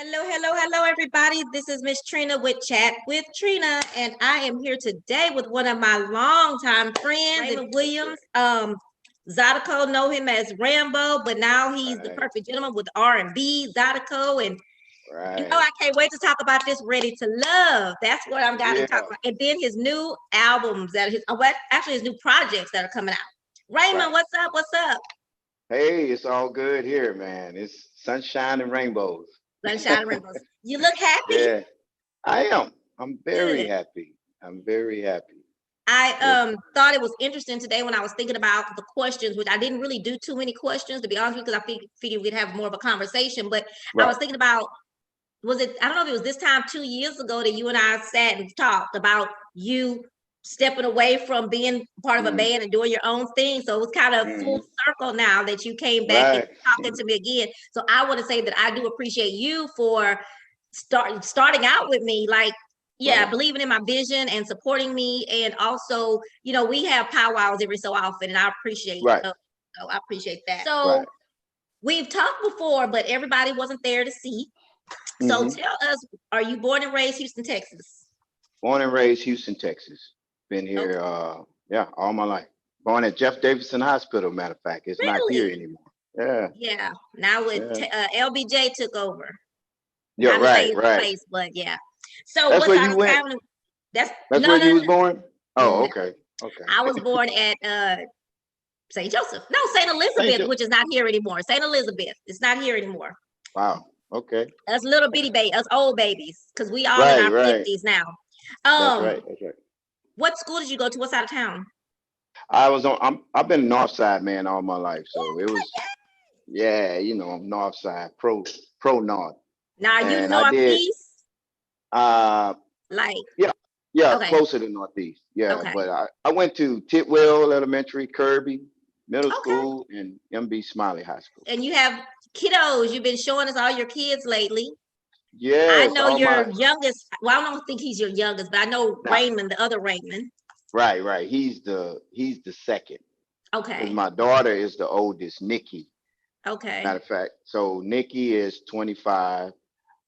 Hello, everybody. This is Miss Trina with Chat with Trina, and I am here today with one of my longtime friends, Raymond Williams. Zydeco know him as Rambo, but now he's the perfect gentleman with R&B, Zydeco, and I can't wait to talk about this. Ready to Love. That's what I'm going to talk about, and then his new albums actually his new projects that are coming out. Raymond, what's up? What's up? Hey, it's all good here, man. It's sunshine and rainbows. Sunshine and rainbows. You look happy. Yeah, I am. I'm very Good. happy. I'm very happy. I thought it was interesting today when I was thinking about the questions, which I didn't really do too many questions, to be honest with you, because I figured we'd have more of a conversation. But I was thinking about, I don't know if it was this time 2 years ago that you and I sat and talked about you stepping away from being part of a band and doing your own thing. So it was kind of full circle now that you came back and talking to me again. So I want to say that I do appreciate you for starting out with me, like, believing in my vision and supporting me. And also, we have powwows every so often, and I appreciate so I appreciate that. So we've talked before, but everybody wasn't there to see. So tell us, are you born and raised Houston, Texas? Born and raised Houston, Texas. Been here, all my life. Born at Jeff Davidson Hospital, matter of fact. It's not here anymore. Yeah. Yeah. Now with LBJ took over. Yeah, not right. Place, but yeah. So that's where you went. That's where you was born. Oh, okay. Okay. I was born at St. Joseph. No, St. Elizabeth, which is not here anymore. St. Elizabeth. It's not here anymore. Wow. Okay. Us little bitty babies, us old babies, because we all in our 50s now. That's right. That's right. What school did you go to? What side of town? I've been North Side man all my life, so it was I'm North Side, pro North. Now you Northeast? Closer to Northeast. Yeah, but I went to Tidwell Elementary, Kirby Middle School, and MB Smiley High School. And you have kiddos. You've been showing us all your kids lately. Yeah, I know your youngest. Well, I don't think he's your youngest, but I know Raymond, the other Raymond. Right. He's the second. Okay. My daughter is the oldest, Nikki. Okay. Matter of fact, so Nikki is 25.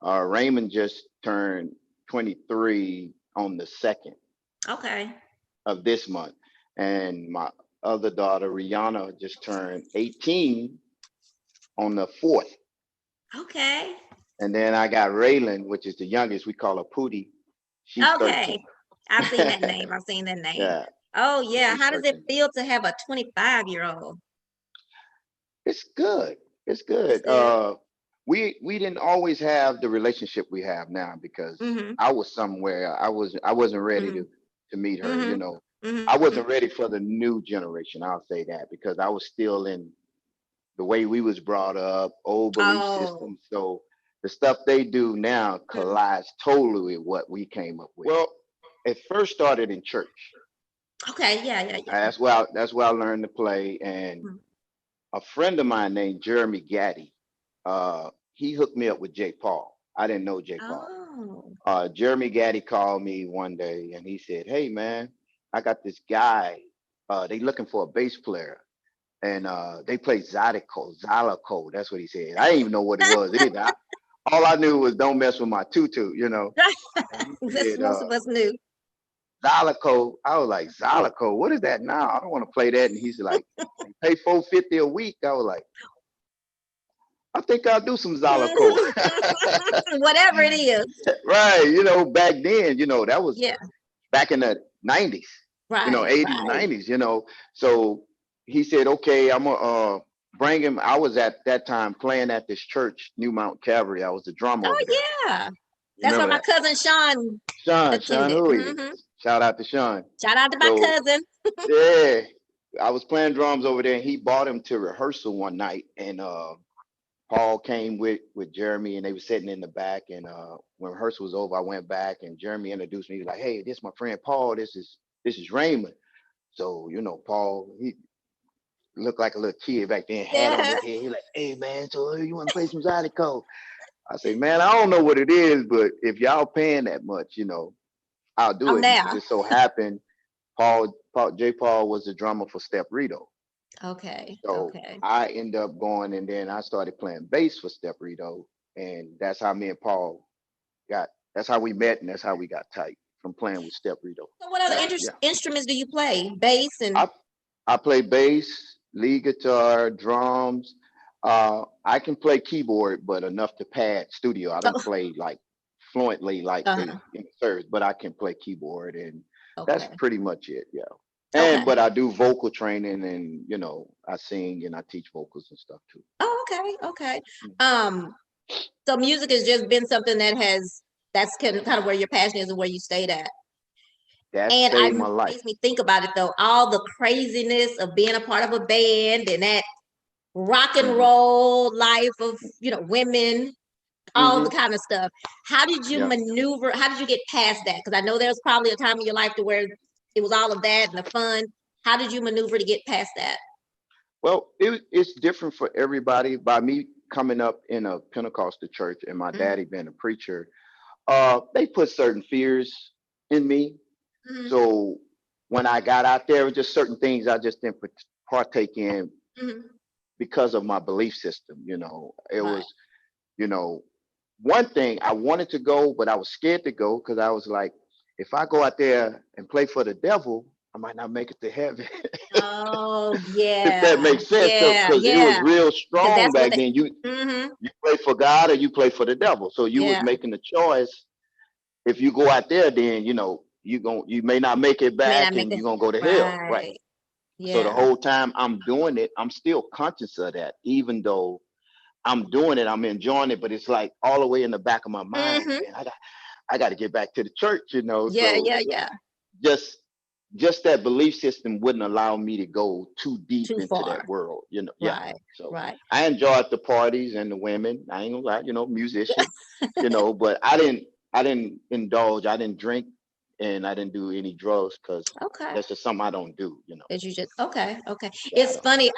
Raymond just turned 23 on the 2nd. Okay. Of this month, and my other daughter Rihanna just turned 18 on the 4th. Okay. And then I got Raylan, which is the youngest. We call her Pootie. She's 13. I've seen that name. Yeah. Oh yeah. How does it feel to have a 25-year-old? It's good. It's good. We didn't always have the relationship we have now because I was somewhere. I wasn't ready to meet her. I wasn't ready for the new generation. I'll say that because I was still in the way we was brought up, old belief systems. So the stuff they do now collides totally with what we came up with. Well, it first started in church. Okay, yeah. That's where I learned to play. And a friend of mine named Jeremy Gaddy, he hooked me up with Jay Paul. I didn't know Jay Paul. Jeremy Gaddy called me one day and he said, "Hey man, I got this guy. They looking for a bass player, and they play Zydeco. That's what he said. I didn't even know what it was either. All I knew was don't mess with my tutu, This most of us knew. Zydeco. I was like, Zydeco, what is that now? I don't want to play that. And he's like, pay $450 a week. I was like, I think I'll do some Zydeco. Whatever it is. Right. Back then, that was back in the 90s. Right. 80s, 90s, So he said, okay, I'm gonna bring him. I was at that time playing at this church, New Mount Calvary. I was the drummer. Oh, yeah. That's where my cousin Sean Sean. Shout out to Sean. Shout out to my cousin. Yeah. I was playing drums over there and he brought him to rehearsal one night and Paul came with Jeremy and they were sitting in the back and when rehearsal was over, I went back and Jeremy introduced me. He was like, "Hey, this is my friend Paul. This is Raymond." So, Paul, he looked like a little kid back then, hat on his head. He like, "Hey man, so you want to play some Zydeco?" I say, "Man, I don't know what it is, but if y'all paying that much, I'll do it." It just so happened J. Paul was the drummer for Step Rito. Okay. So I ended up going and then I started playing bass for Step Rito. And that's how me and Paul that's how we met, and that's how we got tight from playing with Step Rito. So what other Yeah. instruments do you play? Bass and I play bass, lead guitar, drums. I can play keyboard, but enough to pad studio. I don't oh, play like fluently like they uh-huh. in the service, but I can play keyboard, and that's Okay. pretty much it. Yeah. Okay. But I do vocal training, and I sing and I teach vocals and stuff too. Oh, okay. Okay. Mm. So music has just been something that's kind of where your passion is and where you stayed at. That And saved my it life. makes me think about it though, all the craziness of being a part of a band and that rock and Hmm. roll life of, women, all the Hmm. kind of stuff. How did you Yeah. maneuver? How did you get past that? Because I know there's probably a time in your life to where it was all of that and the fun. How did you maneuver to get past that? Well, it's different for everybody. By me coming up in a Pentecostal church and my Mm-hmm. daddy being a preacher, they put certain fears in me. Mm-hmm. So when I got out there, it was just certain things I just didn't partake in Mm-hmm. because of my belief system. It Right. was, you know, one thing I wanted to go, but I was scared to go because I was like, if I go out there and play for the devil, I might not make it to heaven. Oh If yeah, that makes sense, yeah, because it was yeah. real Because strong that's what back they. then. You Mm-hmm. you play for God or you play for the devil. So you was Yeah. making the choice. If you go out there, then you may not make it May not back, make and the you're gonna go to hell, right? right. So the Yeah. whole time I'm doing it, I'm still conscious of that, even though I'm doing it, I'm enjoying it, but it's like all the way in the back of my mind, Mm-hmm. man. I got to get back to the church. Yeah, So yeah, yeah. just just that belief system wouldn't allow me to go too deep Too into far. that world. Yeah. Right. So Right. I enjoyed the parties and the women. I ain't gonna lie, musician, but I didn't indulge. I didn't drink and I didn't do any drugs because Okay. that's just something I don't do. That you just okay, okay. Yeah, I It's don't. funny.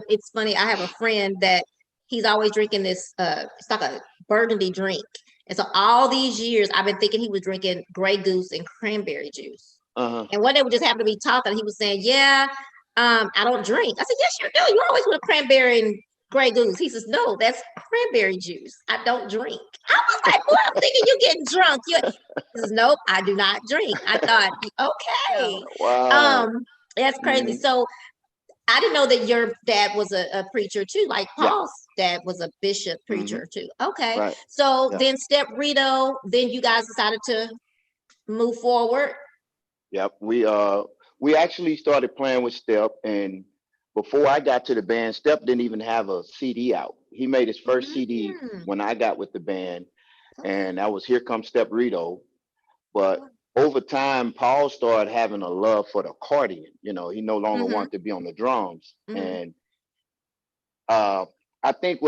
It's funny. I have a friend that he's always drinking this. It's like a burgundy drink, and so all these years I've been thinking he was drinking Grey Goose and cranberry juice. Uh-huh. And one day we just happened to be talking. He was saying, "Yeah, I don't drink." I said, "Yes, you do. You always with a cranberry and Grey Goose." He says, "No, that's cranberry juice. I don't drink." I was like, "Well, I'm thinking you getting drunk." He says, "Nope, I do not drink." I thought, okay, Wow. um, that's crazy. Mhm. So I didn't know that your dad was a preacher too. Like Yeah. Paul's dad was a bishop Hmm. preacher too. Okay, Right. so Yep. then Step Rito. Then you guys decided to move forward. Yep. We actually started playing with Step, and before I got to the band, Step didn't even have a CD out. He made his first CD Mm, when I got with the band, okay. and that was Here Comes Step Rito. But Oh, over time, Paul started having a love for the accordion. He no longer mm-hmm, wanted to be on the drums, mm-hmm, and uh, I think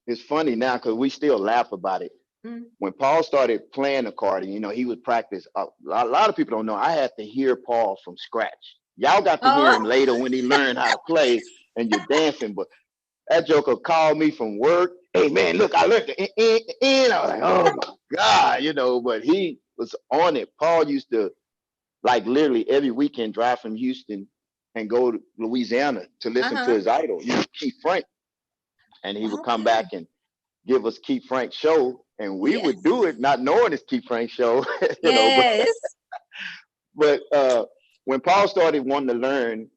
it's funny now because we still laugh about it. mm. When Paul started playing accordion, he would practice. A lot of people don't know. I had to hear Paul from scratch. Y'all got to hear him Oh, later when he learned how to play and you're dancing. But that joker called me from work. Hey man, look, I learned the in. I was like, oh my god. But he was on it. Paul used to like literally every weekend drive from Houston and go to Louisiana to listen to uh-huh. his idol, Keith Frank, and he would come Okay. back and give us Keith Frank's show, and we Yes. would do it not knowing it's Keith Frank's show, but Yes. when Paul started wanting to learn,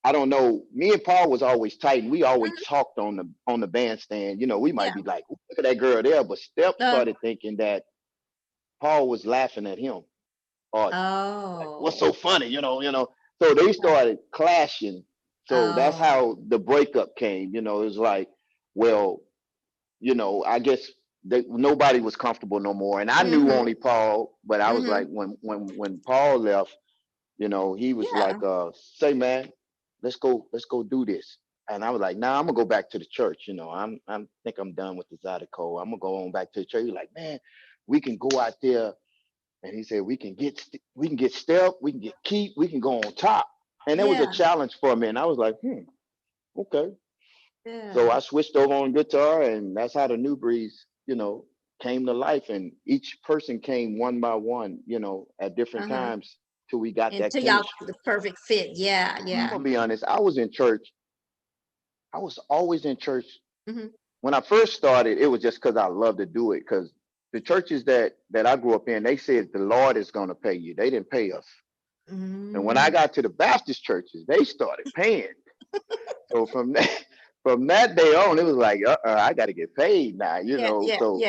I don't know. Me and Paul was always tight, and we always Mhm. talked on the bandstand. We might Yeah. be like, "Look at that girl there," but Steph Uh, started thinking that Paul was laughing at him, or like, what's oh. so funny, So they started clashing. So that's Oh. how the breakup came. It was like, well, I guess nobody was comfortable no more. And I knew Mm-hmm. only Paul, but I was Mm-hmm. like, when Paul left, he was Yeah. like, say man, let's go do this. And I was like, nah, I'm gonna go back to the church. I'm think I'm done with the Zydeco. I'm gonna go on back to the church. He's like, man, we can go out there. And he said, we can get Step, we can get Keith, we can go on top. And it was a Yeah. challenge for me. And I was like, okay. So Yeah. I switched over on guitar, and that's how the New Breeds, came to life. And each person came one by one, at different Uh-huh. times till we got that Until y'all chemistry. the perfect fit. Yeah. I'm Yeah. gonna be honest. I was in church. I was always in church Mm-hmm. when I first started, it was just because I love to do it. Because the churches that I grew up in, they said the Lord is going to pay you. They didn't pay us. And when I got to the Baptist churches, they started paying. So from that day on, it was like, I got to get paid now, you know. So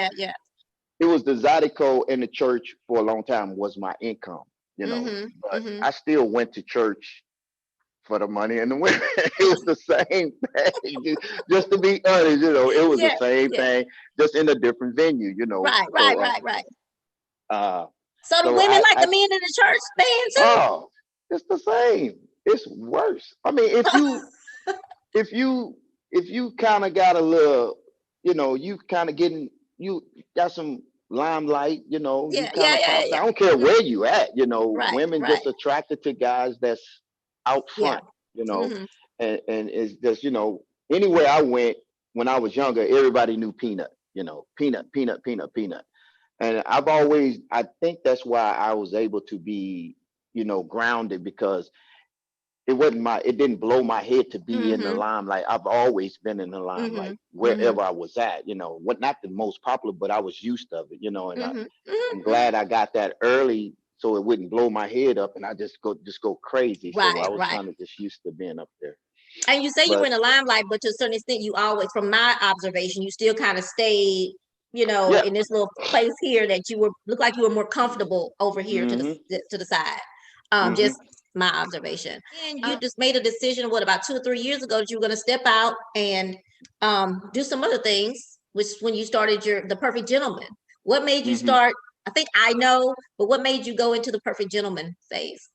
it was the Zydeco in the church for a long time was my income, you know. But I still went to church for the money and the women. It was the same thing. Just to be honest, you know, it was the same thing, just in a different venue, you know. Right. So the So women like the men in the church band too? Oh, it's the same. It's worse. I mean, if you kind of got a little, you know, you kind of you got some limelight, you know, you kind of pop. I don't care where you at, you know, women just attracted to guys that's out front, you know, and it's just, you know, anywhere I went when I was younger, everybody knew Peanut, you know, Peanut. And I think that's why I was able to be, you know, grounded, because it didn't blow my head to be in the limelight. I've always been in the limelight wherever I was at, you know, not the most popular, but I was used of it, you know, and I'm glad I got that early so it wouldn't blow my head up and I just go crazy. So I was kind of just used to being up there. And you say you were in the limelight, but to a certain extent, you always, from my observation, you still kind of stayed, you know, in this little place here that look like you were more comfortable over here to the side. Just my observation. And you just made a decision, what, about 2 or 3 years ago, that you were going to step out and do some other things, which when you started the Perfect Gentleman. What made you start? I think I know, but what made you go into the Perfect Gentleman phase?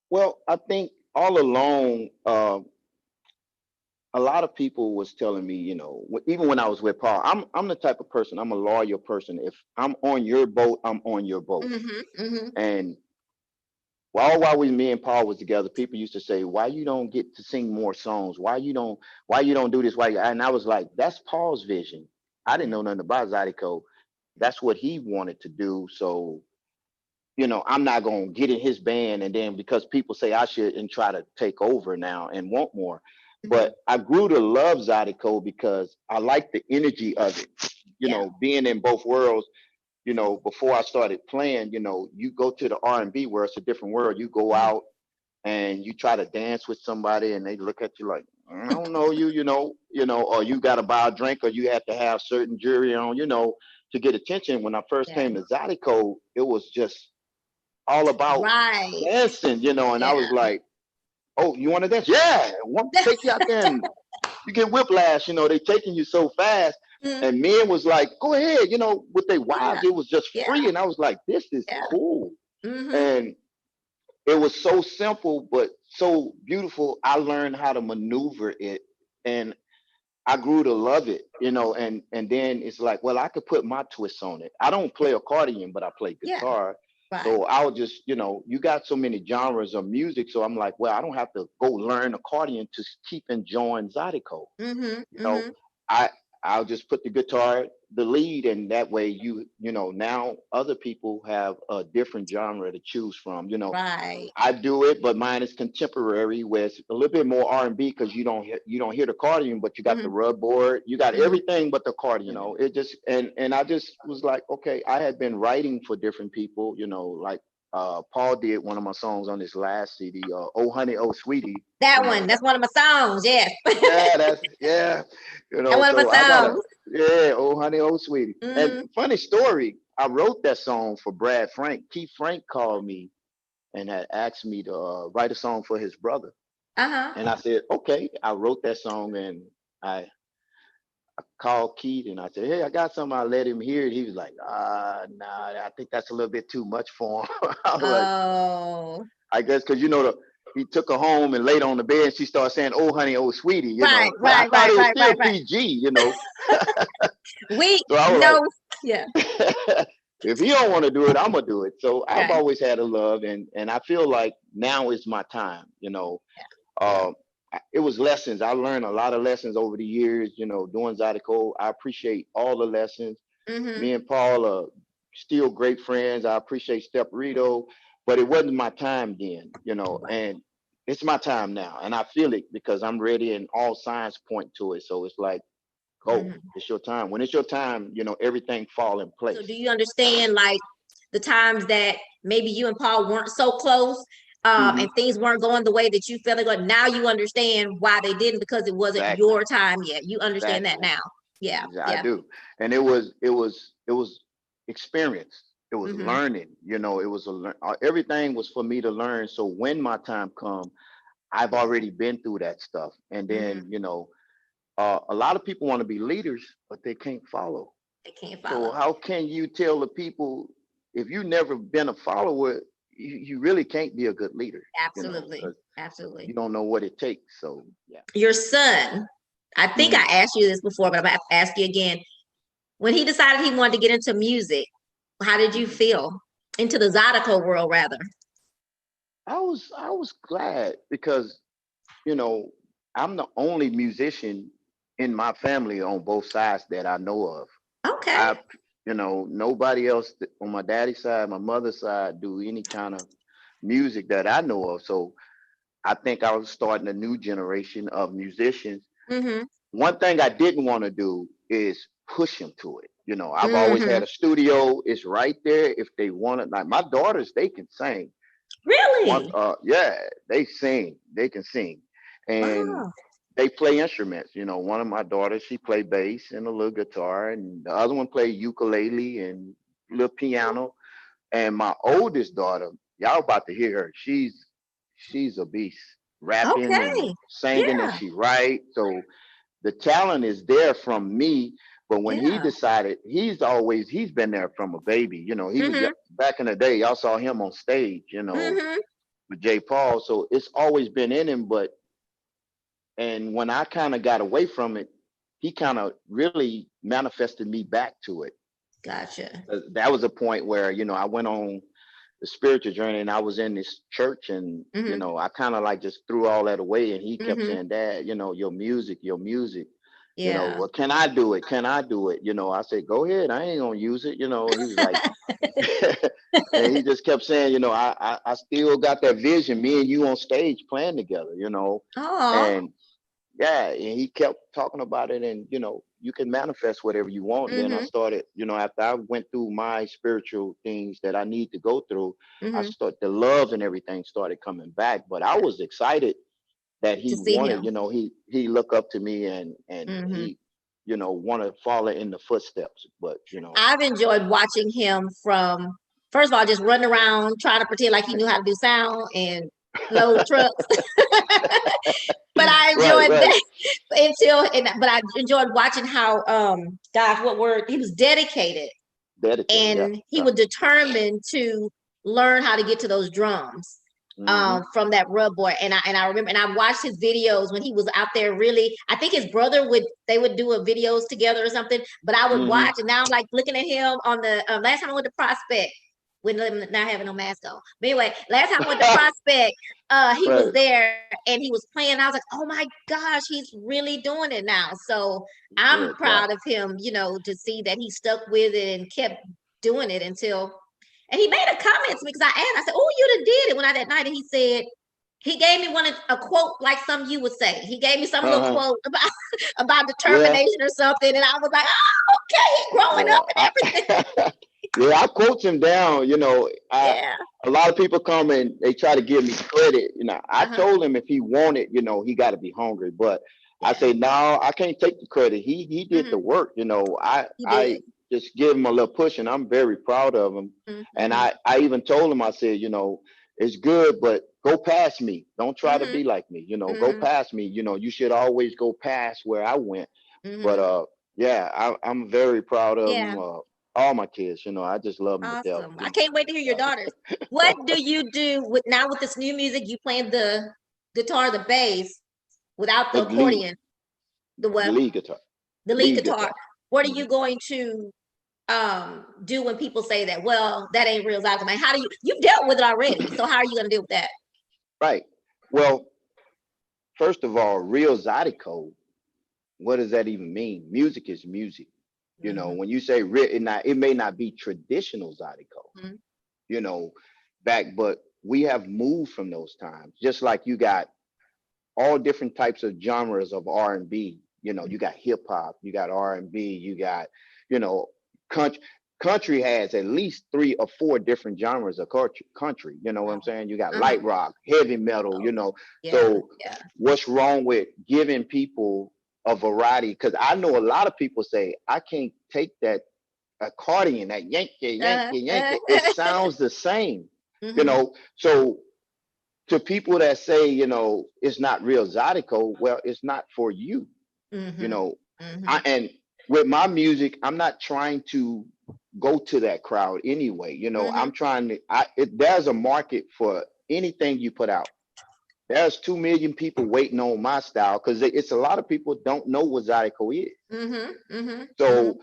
Well, I think all along, a lot of people was telling me, you know, even when I was with Paul, I'm the type of person, I'm a loyal person. If I'm on your boat, I'm on your boat. And while me and Paul was together, people used to say, why you don't get to sing more songs? Why you don't do this? And I was like, that's Paul's vision. I didn't know nothing about Zydeco. That's what he wanted to do. So, you know, I'm not going to get in his band. And then because people say I should and try to take over now and want more. But I grew to love Zydeco because I like the energy of it, you know, being in both worlds. You know, before I started playing, you know, you go to the R&B where it's a different world. You go out and you try to dance with somebody and they look at you like, I don't know you, you know, or you got to buy a drink or you have to have certain jewelry on, you know, to get attention. When I first came to Zydeco, it was just all about dancing, you know, and I was like, oh, you want to dance? Yeah, I want to take you out there and you get whiplash, you know, they taking you so fast. And men was like, go ahead, you know, with their wives, it was just free. And I was like, this is cool. And it was so simple, but so beautiful. I learned how to maneuver it and I grew to love it, you know, and then it's like, well, I could put my twist on it. I don't play accordion, but I play guitar. So I'll just, you know, you got so many genres of music. So I'm like, well, I don't have to go learn accordion to keep enjoying Zydeco. You know, I'll just put the guitar, the lead, and that way you know, now other people have a different genre to choose from. You know, I do it, but mine is contemporary, where it's a little bit more R&B because you don't hear the accordion, but you got the rub board, you got everything but the accordion. You know, it just and I just was like, okay, I had been writing for different people. You know, like Paul did one of my songs on this last CD, "Oh Honey, Oh Sweetie." That one, that's one of my songs. Yes. You know, so I got "Oh Honey, Oh Sweetie." And funny story, I wrote that song for Brad Frank. Keith Frank called me and had asked me to write a song for his brother. And I said, okay. I wrote that song and I called Keith and I said, hey, I got something. I let him hear it. He was like, nah, I think that's a little bit too much for him. I was like, I guess because, you know, he took her home and laid on the bed and she started saying, oh, honey, oh, sweetie, you know. But I thought it was still PG, you know. If he don't want to do it, I'm going to do it. So I've always had a love and I feel like now is my time, you know. It was lessons. I learned a lot of lessons over the years, you know, doing Zydeco. I appreciate all the lessons. Me and Paul are still great friends. I appreciate Step Rito, but it wasn't my time then, you know, and it's my time now. And I feel it because I'm ready and all signs point to it. So it's like, Go. It's your time. When it's your time, you know, everything fall in place. So do you understand like the times that maybe you and Paul weren't so close, and things weren't going the way that you felt like? Now you understand why they didn't, because it wasn't your time yet. You understand that now. Yeah, I do. And it was experience. It was learning. You know, it was everything was for me to learn. So when my time come, I've already been through that stuff. And then you know, a lot of people want to be leaders, but they can't follow. They can't follow. So how can you tell the people, if you've never been a follower, you really can't be a good leader? Absolutely. You know, absolutely. You don't know what it takes. So yeah. Your son, I think I asked you this before, but I'm gonna ask you again. When he decided he wanted to get into music, how did you feel? Into the Zydeco world, rather. I was glad, because, you know, I'm the only musician in my family on both sides that I know of. Okay. You know, nobody else on my daddy's side, my mother's side, do any kind of music that I know of. So I think I was starting a new generation of musicians. One thing I didn't want to do is push them to it. You know, I've always had a studio. It's right there. If they want it, like my daughters, they can sing. Really? Yeah, they sing. They can sing, and they play instruments. You know, one of my daughters, she play bass and a little guitar, and the other one play ukulele and a little piano. And my oldest daughter, y'all about to hear her. She's a beast, rapping and singing, and she write. So the talent is there from me. But when he decided, he's been there from a baby. You know, he was back in the day. Y'all saw him on stage, you know, with J. Paul. So it's always been in him. And when I kind of got away from it, he kind of really manifested me back to it. Gotcha. That was a point where, you know, I went on the spiritual journey, and I was in this church, and you know, I kind of like just threw all that away. And he kept saying, "Dad, you know, your music. You know, well, can I do it? Can I do it?" You know, I said, "Go ahead. I ain't gonna use it." You know, he was like, and he just kept saying, you know, I still got that vision, me and you on stage playing together, you know. And yeah, and he kept talking about it, and you know, you can manifest whatever you want. And then I started, you know, after I went through my spiritual things that I need to go through, I started, the love and everything started coming back. But I was excited that he wanted, you know, he look up to me, and he, you know, want to follow in the footsteps. But you know, I've enjoyed watching him from, first of all, just running around trying to pretend like he knew how to do sound and load trucks. But I enjoyed that but I enjoyed watching how gosh, what word, he was dedicated and he was determined to learn how to get to those drums from that rub boy. And I remember, and I watched his videos when he was out there. Really, I think his brother they would do a videos together or something, but I would watch, and now I'm like looking at him on the last time I went to Prospect, with not having no mask on. But anyway, last time I went to Prospect, he was there and he was playing. I was like, oh my gosh, he's really doing it now. So I'm proud of him, you know, to see that he stuck with it and kept doing it until, and he made a comment to me, because I asked, I said, oh, you done did it when I that night. And he said, he gave me a quote like some you would say. He gave me some little quote about determination or something. And I was like, oh, okay, he's growing up and everything. Yeah, I quote him down. You know, a lot of people come and they try to give me credit. You know, I told him if he wanted, you know, he got to be hungry. But I say, no, I can't take the credit. He did the work. You know, I just give him a little push, and I'm very proud of him. And I even told him, I said, you know, it's good, but go past me. Don't try to be like me. You know, go past me. You know, you should always go past where I went. But yeah, I'm very proud of him. All my kids, you know, I just love them to death. I can't wait to hear your daughters. What do you do with this new music? You playing the guitar, the bass, without the accordion, the what? The lead guitar. The lead guitar. What are you going to do when people say that? Well, that ain't real Zydeco. How do you've dealt with it already? So how are you going to deal with that? Right. Well, first of all, real Zydeco, what does that even mean? Music is music. You know, when you say real, it may not be traditional Zydeco, you know, but we have moved from those times. Just like you got all different types of genres of R&B, You know, you got hip hop, you got R&B, you got, you know, country. Country has at least 3 or 4 different genres of country. You know what I'm saying? You got light rock, heavy metal, you know. So what's wrong with giving people a variety? Because I know a lot of people say, I can't take that accordion, that Yankee. It sounds the same, you know. So to people that say, you know, it's not real Zydeco, well, it's not for you, you know. And with my music, I'm not trying to go to that crowd anyway. You know, I'm trying to, there's a market for anything you put out. There's 2 million people waiting on my style because it's a lot of people don't know what Zydeco is. So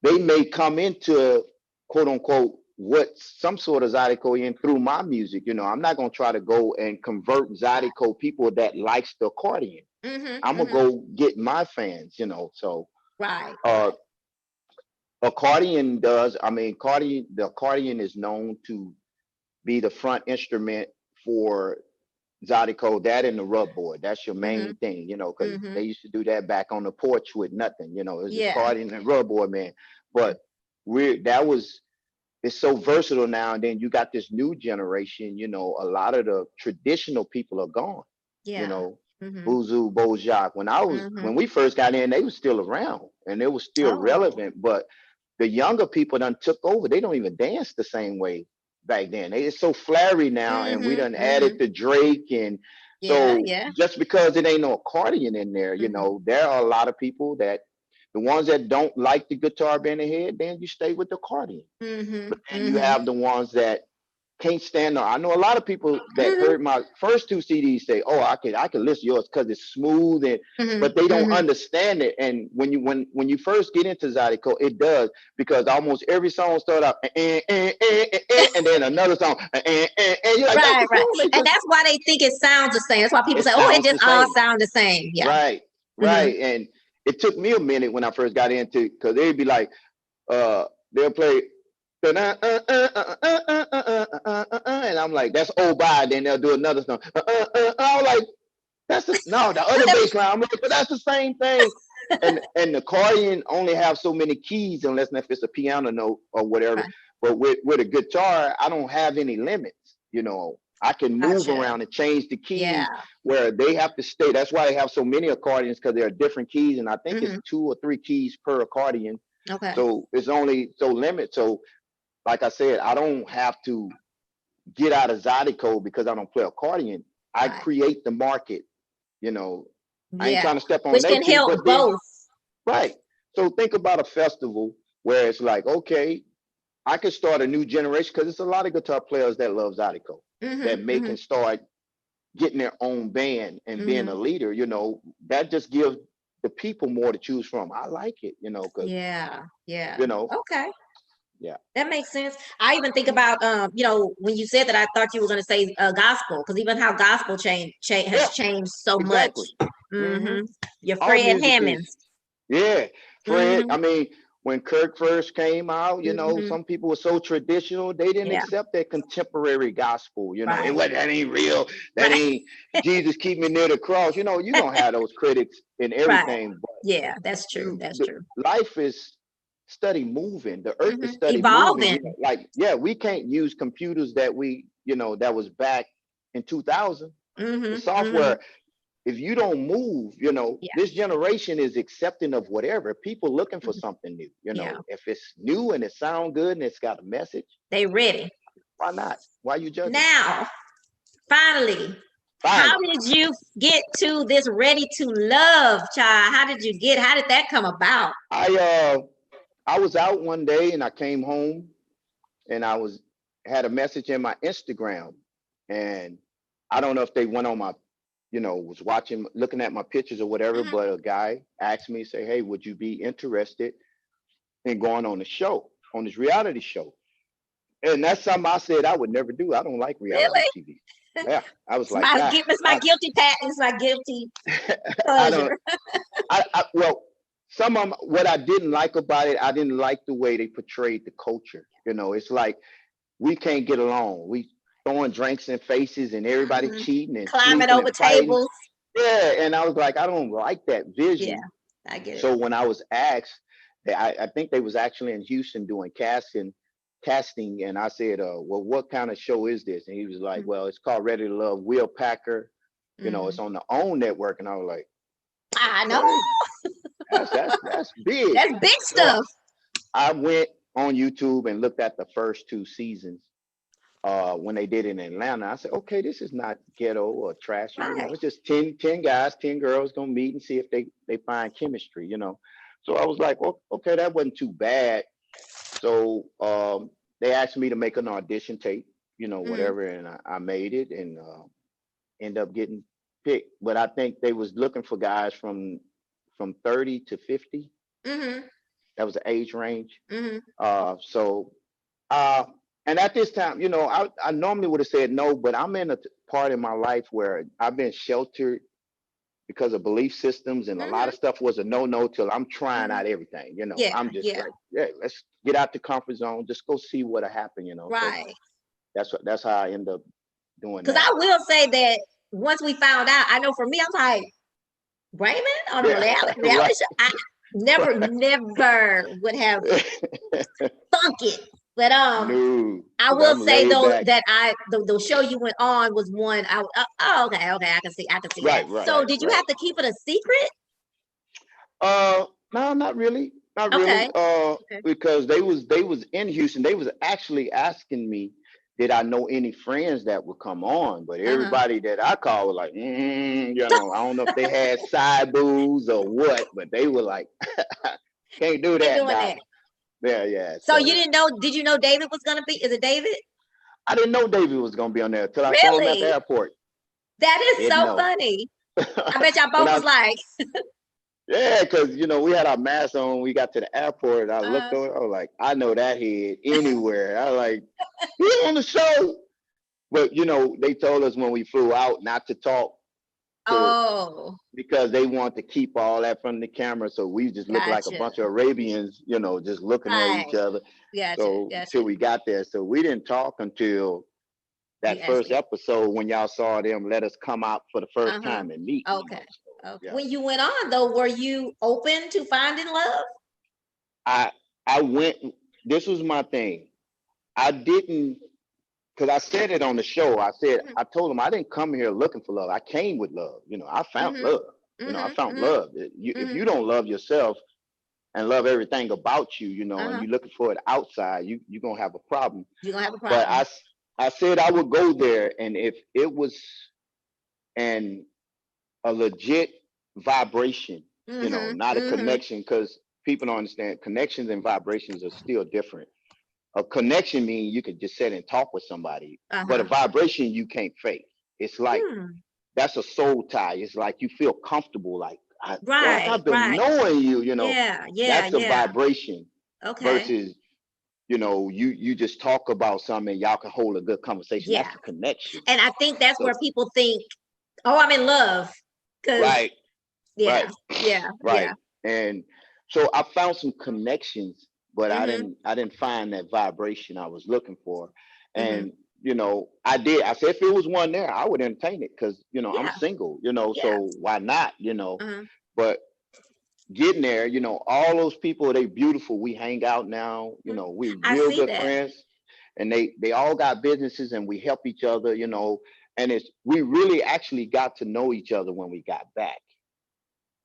they may come into quote unquote what some sort of Zydeco in through my music. You know, I'm not going to try to go and convert Zydeco people that likes the accordion. I'm gonna go get my fans, you know. So accordion does, I mean, the accordion is known to be the front instrument for Zydeco, that and the rub board. That's your main thing, you know, because they used to do that back on the porch with nothing, you know, it was the accordion and rub board, man. But it's so versatile now. And then you got this new generation, you know, a lot of the traditional people are gone, you know. Boozoo, Bojack. When we first got in, they were still around and they were still relevant, but the younger people done took over. They don't even dance the same way back then. It's so flary now, and we done added the Drake, and so just because it ain't no accordion in there, you know, there are a lot of people that the ones that don't like the guitar being ahead, then you stay with the accordion. But then you have the ones that can't stand. I know a lot of people that heard my first 2 CDs say, "Oh, I can listen to yours because it's smooth," and but they don't understand it. And when you first get into Zydeco, it does, because almost every song starts out and then another song and you're like, and that's why they think it sounds the same. That's why people say, "Oh, it just all sound the same." Right. And it took me a minute when I first got into it, because they'd be like, they'll play. And I'm like, that's "Oh Bye." Then they'll do another song. I was like, the other bass line. I'm like, but that's the same thing. And the accordion only have so many keys, unless if it's a piano note or whatever. But with a guitar, I don't have any limits. You know, I can move around and change the keys where they have to stay. That's why they have so many accordions, because there are different keys, and I think it's 2 or 3 keys per accordion. So it's only so limited. So like I said, I don't have to get out of Zydeco because I don't play accordion. I create the market, you know. I ain't trying to step on which can help both. Right. So think about a festival where it's like, okay, I could start a new generation, because it's a lot of guitar players that love Zydeco that can start getting their own band and being a leader. You know, that just gives the people more to choose from. I like it, you know, because you know. Yeah, that makes sense. I even think about you know, when you said that, I thought you were going to say gospel, because even how gospel has changed so much. Your Fred Hammonds. Fred. I mean, when Kirk first came out, you know, some people were so traditional, they didn't accept that contemporary gospel. You know, that ain't real. That ain't Jesus keep me near the cross. You know, you're gonna have those critics in everything. But that's true. That's true. Life is study moving. The earth is study evolving. Moving. Like, we can't use computers that that was back in 2000. The software, if you don't move, you know, this generation is accepting of whatever. People looking for something new, you know. If it's new and it sounds good and it's got a message, they ready. Why not? Why you judging? Now, finally, how did you get to this Ready to Love, child? How did that come about? I was out one day and I came home and had a message in my Instagram, and I don't know if they went on my, was looking at my pictures or whatever, but a guy asked me, say, "Hey, would you be interested in going on this reality show?" And that's something I said I would never do. I don't like reality TV. Yeah, I was like, it's my guilty pleasure. Well, some of what I didn't like about it, I didn't like the way they portrayed the culture. It's like we can't get along. We throwing drinks in faces and everybody cheating and climbing over tables. Yeah, and I was like, I don't like that vision. I get So it. when I was asked, I think they was actually in Houston doing casting, and I said, well, what kind of show is this? And he was like, Mm, well, it's called Ready to Love. Will Packer, it's mm. on the OWN network. And I was like, I know. okay, that's big. That's big So stuff. I went on YouTube and looked at the first 2 seasons. When they did it in Atlanta, I said, okay, this is not ghetto or trashy. Right. It's just 10 guys, 10 girls gonna meet and see if they find chemistry. So I was like, well, okay, that wasn't too bad. So they asked me to make an audition tape, Mm, whatever, and I made it and end up getting picked. But I think they was looking for guys from 30 to 50. mm-hmm, That was the age range. mm-hmm. So uh, and at this time, I normally would have said no, but I'm in a part in my life where I've been sheltered because of belief systems, and a lot Mm-hmm. of stuff was a no till I'm trying Mm-hmm. out everything. Yeah, I'm just yeah, like, yeah, let's get out the comfort zone, just go see what'll happen. So right. that's how I end up doing Because that. I will say that once we found out, I know for me, I'm like, Raymond on a Yeah, reality right. show. I never would have thunk it. But No, I because will I'm say laid though back. that the show you went on was one. Oh, okay, I can see that. Right, right, So did you right. have to keep it a secret? No, not really. Not really. Okay, okay. Because they was in Houston. They was actually asking me, did I know any friends that would come on? But Uh-huh. everybody that I called was like, I don't know if they had side booze or what, but they were like, can't do Ain't that, doing doc. that. Yeah, yeah. So you So didn't know? Did you know David was gonna be? Is it David? I didn't know David was gonna be on there until I saw him at the Really? airport. That is Didn't so know. funny. I bet y'all when both I was like, Yeah, because we had our masks on. We got to the airport, and I looked uh, over. I was like, I know that head anywhere. I was like, he's on the show. But they told us when we flew out not to talk to oh, because they want to keep all that from the camera. So we just looked like a gotcha. bunch of Arabians, just looking at Right. each other. Gotcha. So Gotcha. till we got there, so we didn't talk until You that first actually. episode when y'all saw them let us come out for the first Uh-huh. time and meet. Okay. So Okay. yeah, When you went on though, were you open to finding love? I I went. This was my thing. I didn't because I said it on the show. I told him I didn't come here looking for love. I came with love. I found Mm-hmm. love. I Mm-hmm. found Mm-hmm. love. If Mm-hmm. you don't love yourself and love everything about you, and Uh-huh. you're looking for it outside, you're gonna have a problem. You're gonna have a But problem. I said I would go there, and if it was an a legit vibration, Mm-hmm. not a Mm-hmm. connection, because people don't understand connections and vibrations are still different. A connection means you could just sit and talk with somebody, but a Uh-huh. vibration you can't fake. It's like Hmm. that's a soul tie. It's like you feel comfortable, like Right, I've been right. knowing you. Yeah, yeah, That's a yeah. vibration Okay. versus you just talk about something and y'all can hold a good conversation. Yeah. That's a connection. And I think that's So where people think, oh, I'm in love. Cause right, right, yeah, yeah, right. yeah. And so I found some connections, but I Mm-hmm. didn't I didn't find that vibration I was looking for. Mm-hmm. And I did. I said if it was one there, I would entertain it because I'm Yeah, single, yeah. so why not, Uh-huh. But getting there, all those people, they beautiful. We hang out now, Mhm. we I real see good that. friends, and they all got businesses and we help each other, and we really actually got to know each other when we got back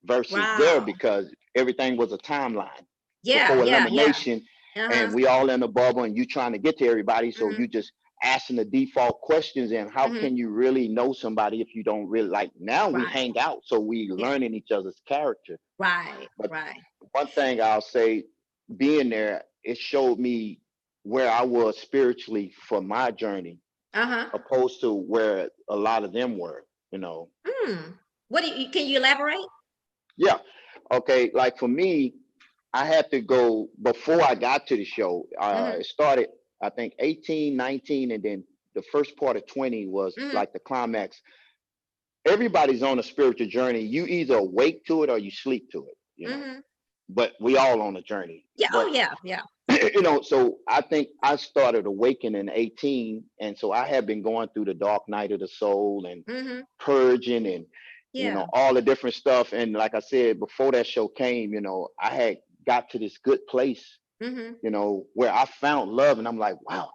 versus there Wow. because everything was a timeline Yeah, before yeah, yeah. elimination, Uh-huh. and we all in a bubble and you trying to get to everybody, so Mm-hmm. you just asking the default questions, and how Mm-hmm. can you really know somebody if you don't really like. Now we Right. hang out, so we Yeah. learning each other's character. Right. But Right. one thing I'll say, being there, it showed me where I was spiritually for my journey, Uh-huh. opposed to where a lot of them were, Hmm. What can you elaborate? Yeah. Okay. Like for me, I had to go before I got to the show. Mm-hmm. It started, I think, 18, 19, and then the first part of 20 was Mm-hmm. like the climax. Everybody's on a spiritual journey. You either awake to it or you sleep to it. Mm-hmm. But we all on a journey. Yeah. Oh But yeah. Yeah. so I think I started awakening in 18. And so I had been going through the dark night of the soul and Mm-hmm. purging and Yeah. all the different stuff. And like I said, before that show came, I had got to this good place, Mm-hmm. where I found love. And I'm like, wow,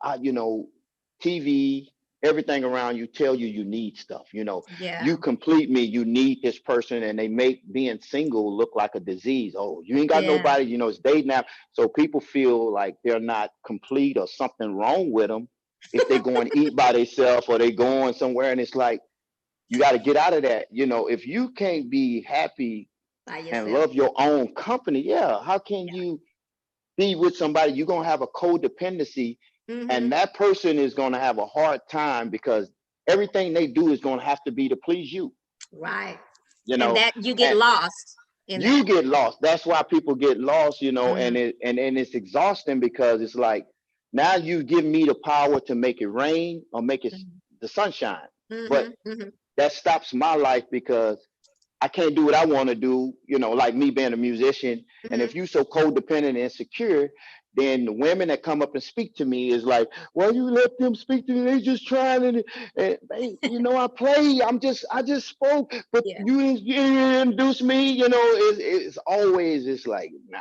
TV, everything around you tell you you need stuff. Yeah. You complete me, you need this person, and they make being single look like a disease. Oh, you ain't got Yeah. nobody, it's dating now. So people feel like they're not complete or something wrong with them if they go and eat by themselves or they going somewhere. And it's like, you got to get out of that. If you can't be happy By and yourself. love your own company, yeah, how can you be with somebody? You're going to have a codependency, Mm-hmm. and that person is going to have a hard time because everything they do is going to have to be to please you, Right. you And know, that you get and lost in you that. get lost. That's why people get lost, Mm-hmm. and it's exhausting because it's like, now you give me the power to make it rain or make it the sunshine. But Mm-hmm. Mm-hmm. that stops my life because I can't do what I want to do, like me being a musician. And Mm-hmm. if you so codependent and insecure, then the women that come up and speak to me is like, well, you let them speak to me. They just trying and hey, I play. I just spoke, but Yeah. you introduce me. It's always, it's like, nah.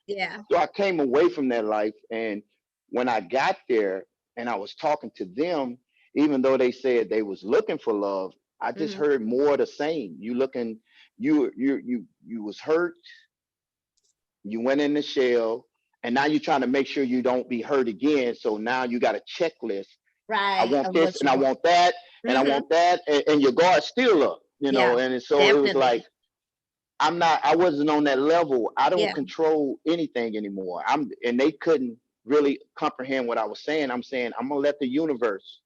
Yeah. So I came away from that life, and when I got there and I was talking to them, even though they said they was looking for love, I just Mm-hmm. heard more of the same. You was hurt, you went in the shell, and now you're trying to make sure you don't be hurt again. So now you got a checklist. I Right. want Of this what and you I want. want that and I Mm-hmm. want that, and your guard's still up, Yeah. and so it was Definitely. like, I wasn't on that level. I don't Yeah. control anything anymore. And they couldn't really comprehend what I was saying. I'm saying, I'm gonna let the universe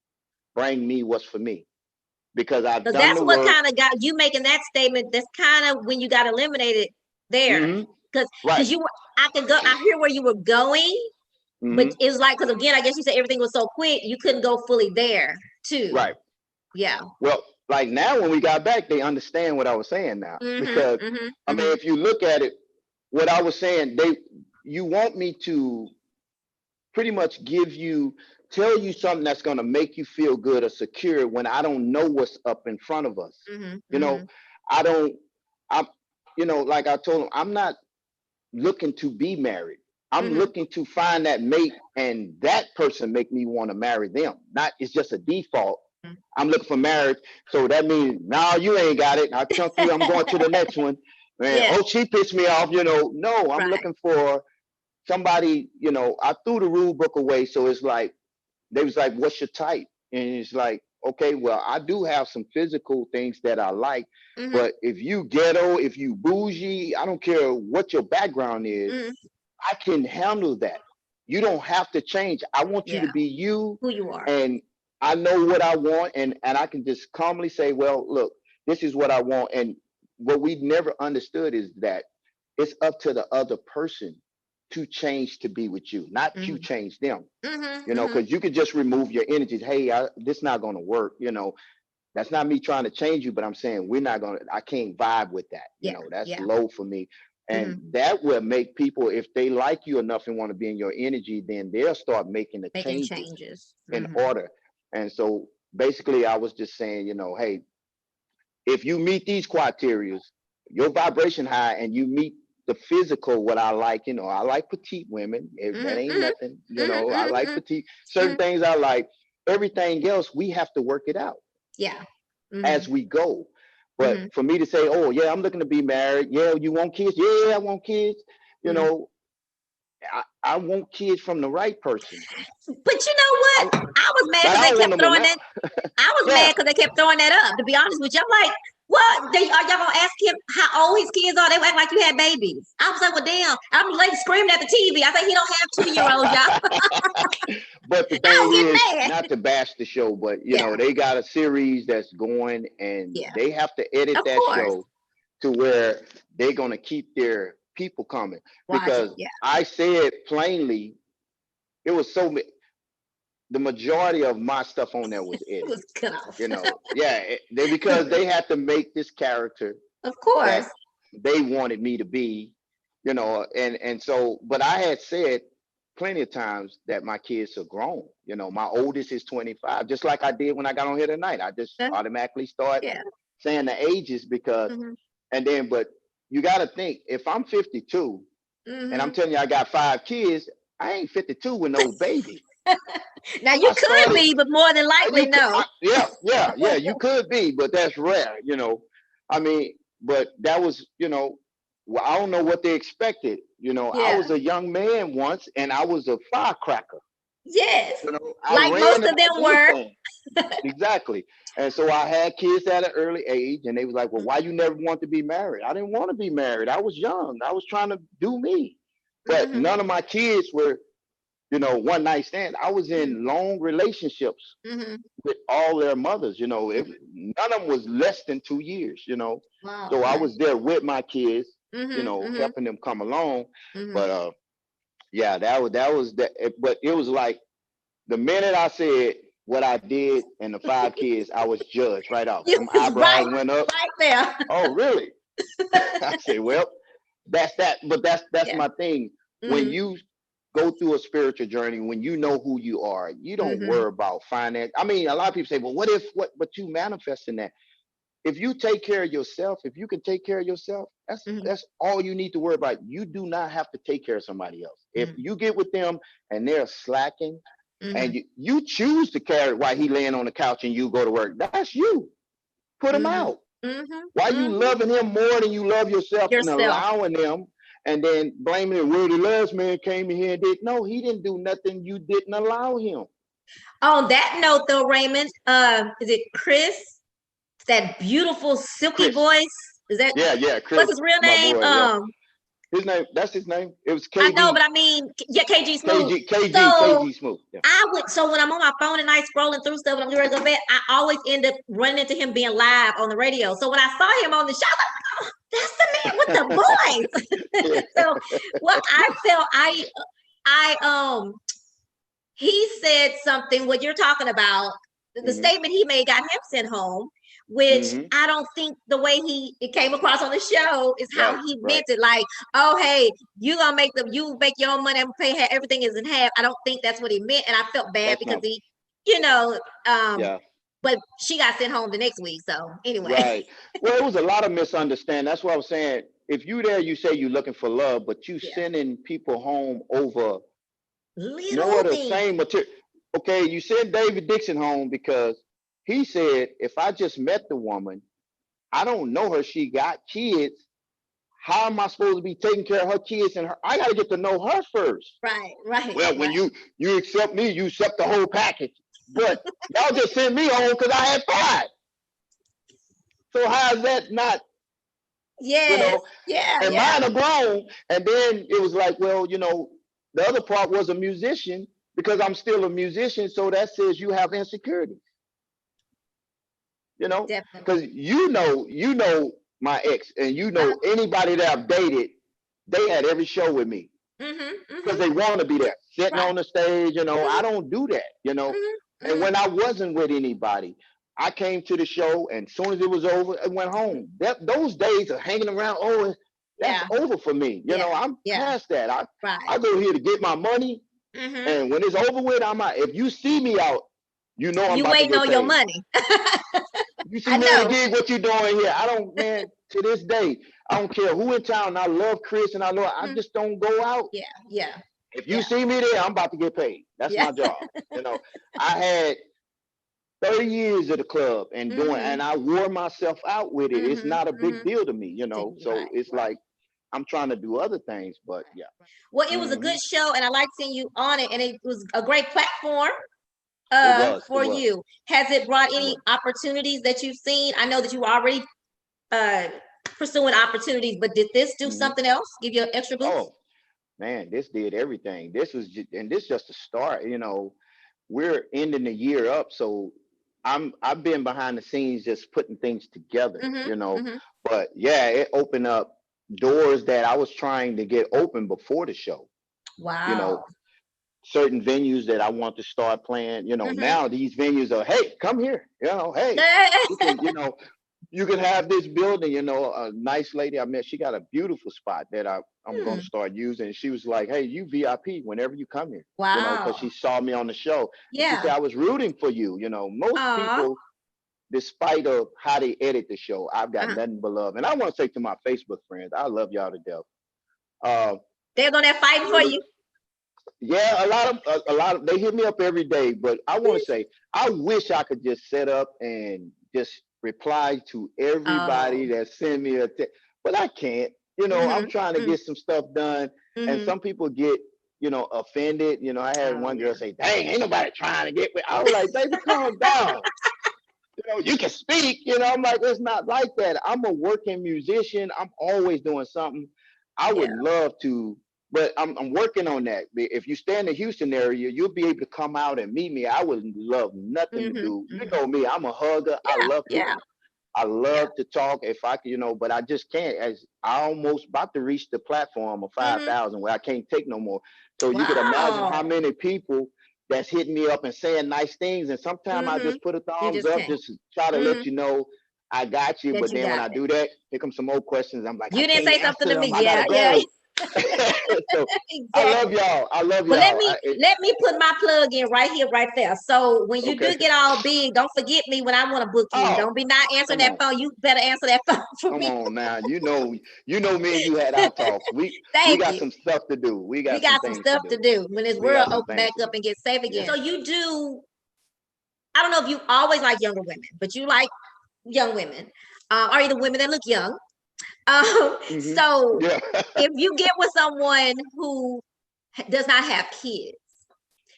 bring me what's for me because I've Because done that's the what work. kind of got you making that statement. That's kind of when you got eliminated there. Hmm. Because Right. I could go, I hear where you were going, but Hmm. it was like, because again, I guess you said everything was so quick, you couldn't go fully there too. Right. Yeah. Well, like now when we got back, they understand what I was saying now. Because Mm-hmm. Mm-hmm. I mean, Mm-hmm. if you look at it, what I was saying, you want me to pretty much tell you something that's going to make you feel good or secure when I don't know what's up in front of us. Mm-hmm. You know, Mm-hmm. I don't, I'm, like I told him, I'm not looking to be married. I'm Mm-hmm. looking to find that mate and that person make me want to marry them. Not, it's just a default. I'm looking for marriage. So that means, no, you ain't got it. I chunk you. I'm going to the next one. Man, Yeah. oh, she pissed me off. No, I'm Right. looking for somebody, I threw the rule book away. So it's like, they was like, what's your type? And it's like, okay, well, I do have some physical things that I like, Mm-hmm. but if you ghetto, if you bougie, I don't care what your background is, Mm-hmm. I can handle that. You don't have to change. I want you to Yeah. be you, Who you are. and I know what I want, and I can just calmly say, well, look, this is what I want. And what we never understood is that it's up to the other person to change to be with you, not you Mm-hmm. change them. Mm-hmm. Mm-hmm. Because you could just remove your energies. Hey, this not going to work. That's not me trying to change you, but I'm saying I can't vibe with that. Yeah. That's Yeah. low for me. And Mm-hmm. that will make people, if they like you enough and want to be in your energy, then they'll start making the Making changes changes. in Mm-hmm. order. And so basically, I was just saying, hey, if you meet these criteria, your vibration high, and you meet the physical, what I like, I like petite women. If that Mm-hmm. ain't nothing, Mm-hmm. I like Mm-hmm. petite. Certain Mm-hmm. things I like. Everything else, we have to work it out Yeah. Mm-hmm. as we go. But Mm-hmm. for me to say, oh yeah, I'm looking to be married. Yeah, you want kids? Yeah, I want kids. You Mm-hmm. know, I want kids from the right person. But you know I, what? I was mad but because I they don't want kept them throwing around. that. I was Yeah, mad because they kept throwing that up. To be honest with you, I'm like, what? Are y'all gonna ask him how old his kids are? They act like you had babies. I was like, well, damn. I'm like screaming at the TV. I think he don't have 2 year olds, y'all. but the I thing was is, getting mad. not to bash the show, but Yeah, they got a series that's going, and yeah, they have to edit of that course. show to where they're gonna keep their people coming. Watch it. Because Yeah, I said plainly, it was the majority of my stuff on there was it was edited. cut off. Yeah, because they had to make this character Of course. that they wanted me to be, and so, but I had said plenty of times that my kids are grown. My oldest is 25, just like I did when I got on here tonight. I just automatically start Yeah. saying the ages because, and then, but you got to think, if I'm 52 and I'm telling you I got 5 kids, I ain't 52 with no baby. Now you could be, but more than likely, no. Yeah, you could be, but that's rare, you know. I mean, but that was, you know, well, I don't know what they expected. You know, I was a young man once and I was a firecracker. Yes. You know, like most of them were. Exactly. And so I had kids at an early age and they was like, well, why you never want to be married? I didn't want to be married. I was young. I was trying to do me. But none of my kids were, you know, one night stand. I was in long relationships with all their mothers, you know. None of them was less than 2 years, you know. Wow, so I was there with my kids, you know, mm-hmm. helping them come along. But yeah, that was that. But it was like the minute I said what I did and the 5 kids, I was judged right off. Some eyebrows went up. Right there. Oh, really? I said, well, that's that. But that's my thing. When you go through a spiritual journey, when you know who you are, you don't worry about finance. I mean, a lot of people say, well, but you manifesting that. If you take care of yourself, if you can take care of yourself, that's all you need to worry about. You do not have to take care of somebody else. If you get with them and they're slacking and you choose to carry while he laying on the couch and you go to work, that's you. Put him out. Why you loving him more than you love yourself and allowing them and then blaming him? Well, the last man came in here and did. No, he didn't do nothing. You didn't allow him. On that note, though, Raymond, is it Chris? That beautiful silky voice. Is that Chris? What's his real name? Boy, his name, that's his name. It was KG. I know, but I mean, KG Smooth. KG Smooth. Yeah. So when I'm on my phone at night scrolling through stuff and I'm ready to go to bed, I always end up running into him being live on the radio. So when I saw him on the show, I was like, oh, that's the man with the voice. So what I felt, he said something, what you're talking about, the statement he made got him sent home, which I don't think the way it came across on the show is how he meant it. Like, oh, hey, you make your own money and pay everything is in half. I don't think that's what he meant. And I felt bad because he, you know, but she got sent home the next week. So anyway. Right. Well, it was a lot of misunderstanding. That's what I was saying. If you there, you say you're looking for love, but you sending people home over more of the same material. Okay, you sent David Dixon home because he said, if I just met the woman, I don't know her, she got kids. How am I supposed to be taking care of her kids and her? I got to get to know her first. Right. Well, when you accept me, you accept the whole package. But y'all just sent me home because I had 5. So how is that not? Yes. You know, and mine are grown. And then it was like, well, you know, the other part was a musician because I'm still a musician. So that says you have insecurities. You know, because you know my ex, and you know anybody that I've dated, they had every show with me because they want to be there, sitting on the stage. You know, I don't do that. You know, and when I wasn't with anybody, I came to the show, and as soon as it was over, I went home. Those days of hanging around, that's over for me. You know, I'm past that. I go here to get my money, and when it's over with, I'm out. If you see me out, you know I'm waiting on your money. You see me at a gig, what you doing here? I don't, man, to this day, I don't care who in town. I love Chris and I just don't go out. Yeah. If you see me there, I'm about to get paid. That's my job. You know, I had 30 years at the club and and I wore myself out with it. It's not a big deal to me, you know. So it's like I'm trying to do other things, but Well, it was a good show and I liked seeing you on it, and it was a great platform. For you. Has it brought any opportunities that you've seen? I know that you were already pursuing opportunities, but did this do something else? Give you an extra boost? Oh man, this did everything. This was just a start. You know, we're ending the year up, so I've been behind the scenes just putting things together. You know, but it opened up doors that I was trying to get open before the show. Wow. You know, certain venues that I want to start playing, you know, now these venues are, hey, come here, you know, hey, you can have this building, you know, a nice lady I met, she got a beautiful spot that I'm going to start using. She was like, hey, you VIP whenever you come here, you know, because she saw me on the show. She said, I was rooting for you, you know, most people despite of how they edit the show, I've got Uh-huh. nothing but love. And I want to say to my Facebook friends, I love y'all to death. They're gonna fight for you. Yeah, a lot of they hit me up every day, but I want to say I wish I could just set up and just reply to everybody that send me a text, but I can't. I'm trying to get some stuff done, and some people get offended. I had one girl say, "Dang, ain't nobody trying to get me." I was like, "Baby, calm down. You can speak." I'm like, it's not like that. I'm a working musician. I'm always doing something. I would love to, but I'm working on that. If you stay in the Houston area, you'll be able to come out and meet me. I would love nothing to do. You know me, I'm a hugger. I love people. I love to talk if I could, but I just can't. As I almost about to reach the platform of 5,000 where I can't take no more. So you can imagine how many people that's hitting me up and saying nice things. And sometimes I just put a thumbs up, just to try to let you know I got you. But then when I do that, here comes some more questions. I'm like, you didn't say something to me. I gotta go. So Exactly. I love y'all. I love Well, y'all. let me put my plug in right here, right there. So when you do get all big, don't forget me when I want to book you. Don't be not answering that phone. You better answer that phone for me. Come on now. You know me and you had our talks. We got some stuff to do. We got some stuff to do when this world open back up and get safe again. So you do, I don't know if you always like younger women, but you like young women, or either women that look young. So if you get with someone who does not have kids,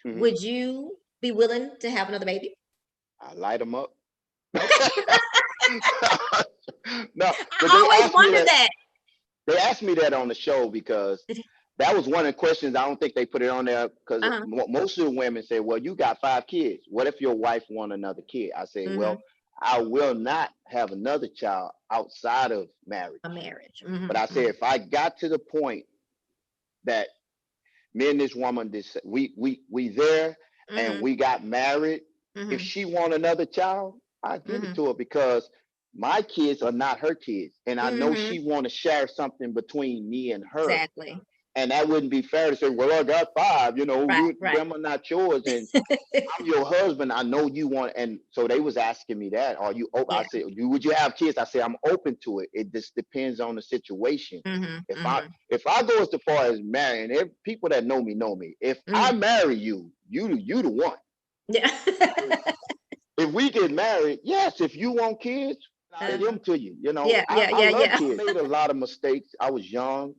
would you be willing to have another baby? I light them up. No, I always wondered that. They asked me that on the show because that was one of the questions. I don't think they put it on there because most of the women say, "Well, you got 5 kids. What if your wife want another kid?" I say, "Well, I will not have another child outside of marriage." But I say, if I got to the point that me and this woman, we there and we got married, if she want another child, I give it to her because my kids are not her kids, and I know she want to share something between me and her. Exactly. And that wouldn't be fair to say, "Well, I got 5, them are not yours, and I'm your husband. I know you want." And so they was asking me that, "Are you open?" I said, "Would you have kids?" I said, "I'm open to it. It just depends on the situation." If I go as far as marrying, people that know me. If I marry you, you the one. Yeah. If we get married, yes. If you want kids, I give them to you. I love kids. I made a lot of mistakes. I was young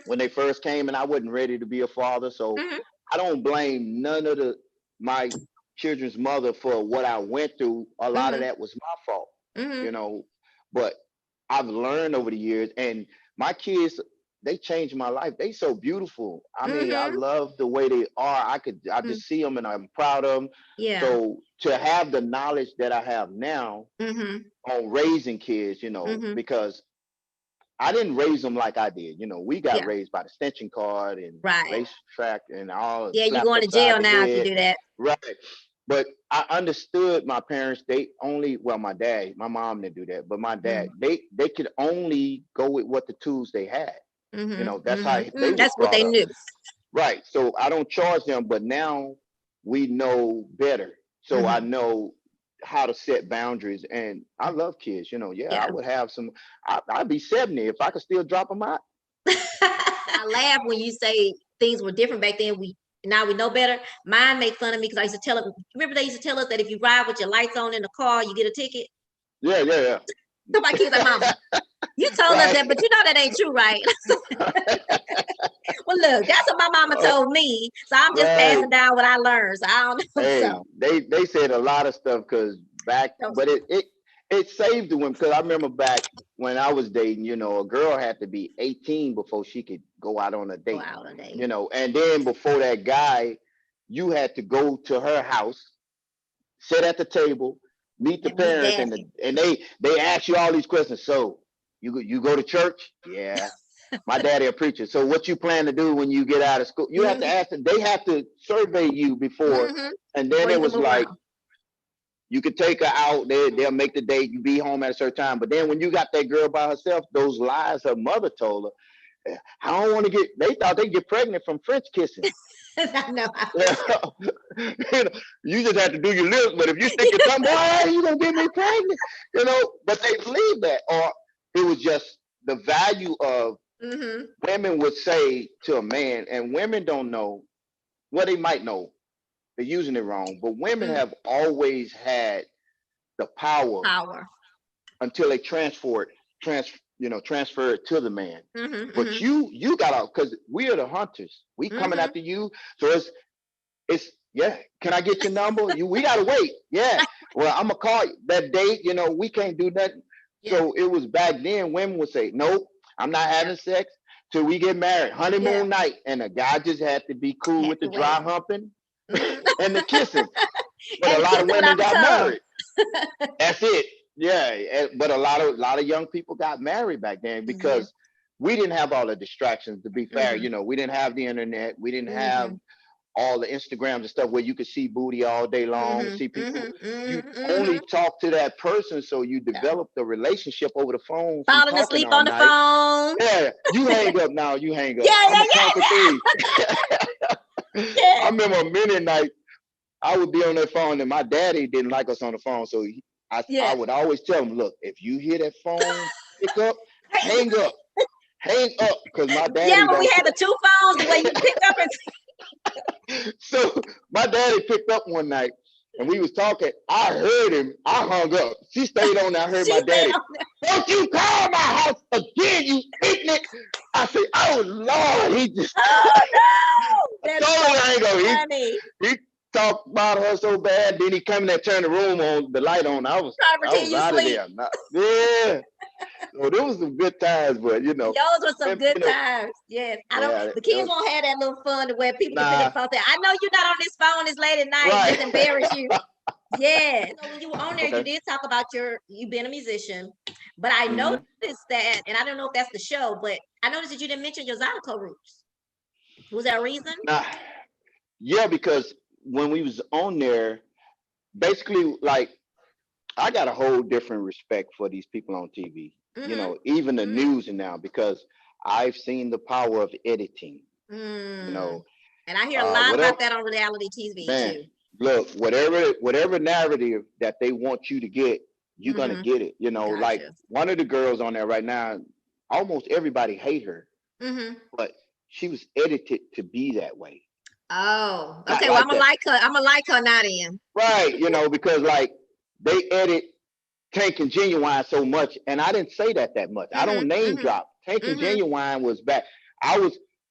when they first came, and I wasn't ready to be a father. So I don't blame none of my children's mother for what I went through. A lot of that was my fault, but I've learned over the years, and my kids, they changed my life. They so beautiful. I mean, I love the way they are. I just see them and I'm proud of them. Yeah. So to have the knowledge that I have now on raising kids, because I didn't raise them like I did. We got raised by the extension card and racetrack and all. Yeah, you're going to jail now if you do that. Right. But I understood my parents. They only, my dad, my mom didn't do that, but my dad, they could only go with what the tools they had. That's how that's what they knew. Right. So I don't charge them, but now we know better. So I know how to set boundaries, and I love kids. I would have some. I'd be 70 if I could still drop them out. I laugh when you say things were different back then. Now we know better. Mine make fun of me because I used to tell them. Remember they used to tell us that if you ride with your lights on in the car, you get a ticket. Yeah. So my kids like, "Mama, you told us that, but you know that ain't true, right?" Well, look, that's what my mama told me. So I'm just passing down what I learned. So I don't know. Hey, they said a lot of stuff because but it saved the women, because I remember back when I was dating, a girl had to be 18 before she could go out on a date. And then before that guy, you had to go to her house, sit at the table, meet the parents, and they ask you all these questions. So you go to church? Yeah. My daddy a preacher. So what you plan to do when you get out of school? You have to ask them. They have to survey you before. And then it was like, you could take her out. They'll make the date. You be home at a certain time. But then when you got that girl by herself, those lies her mother told her, I don't want to get. They thought they get pregnant from French kissing. I know. You just have to do your lips, but if you stick your tongue, boy, you gonna get me pregnant. But they believe that, or it was just the value of women would say to a man, and women don't know. Well, they might know. They're using it wrong, but women have always had the power until they transfer it to the man. But you got out because we are the hunters. We coming after you. So it's yeah. Can I get your number? We gotta wait. Yeah. Well, I'm gonna call you that date. We can't do nothing. Yeah. So it was back then. Women would say, "Nope, I'm not having sex till we get married." Honeymoon night, and the guy just had to be cool with the dry humping and the kissing. But a lot of women got married. That's it. Yeah, but a lot of young people got married back then because we didn't have all the distractions. To be fair, we didn't have the internet. We didn't have all the Instagrams and stuff where you could see booty all day long, see people. You only talk to that person, so you develop the relationship over the phone. Falling asleep on the phone. Yeah, you hang up now. You hang up. I'm gonna count to 3. I remember a minute night. I would be on that phone, and my daddy didn't like us on the phone, so I would always tell him, "Look, if you hear that phone pick up, hang up, because my daddy." Yeah, but we had the 2 phones the way you pick up and. So my daddy picked up one night, and we was talking. I heard him. I hung up. She stayed on there. I heard my daddy. "Don't you call my house again, you ignorant!" I said, "Oh Lord, he just." Oh no! That's so funny. He talked about her so bad. Then he come in there, turn the room on, the light on. I was out of there. Yeah. So there was some good times, but those were some good times. Yes, the kids won't have that little fun where people can pick up phone. Say, "I know you're not on this phone this late at night. Right. Just embarrass you." Yeah. So when you were on there, you did talk about you being a musician, but I noticed that, and I don't know if that's the show, but I noticed that you didn't mention your Zydeco roots. Was there a reason? Yeah, because when we was on there, basically, like, I got a whole different respect for these people on TV. Even the news now, because I've seen the power of editing. And I hear a lot about that on reality TV too. Look, whatever narrative that they want you to get, you're gonna get it. Gotcha. Like one of the girls on there right now, almost everybody hate her, but she was edited to be that way. Oh, okay. Well, I'm gonna like her. I'm gonna like her now then. Right, because like they edit Tank and Genuine so much, and I didn't say that much. I don't name drop. Tank and Genuine was back.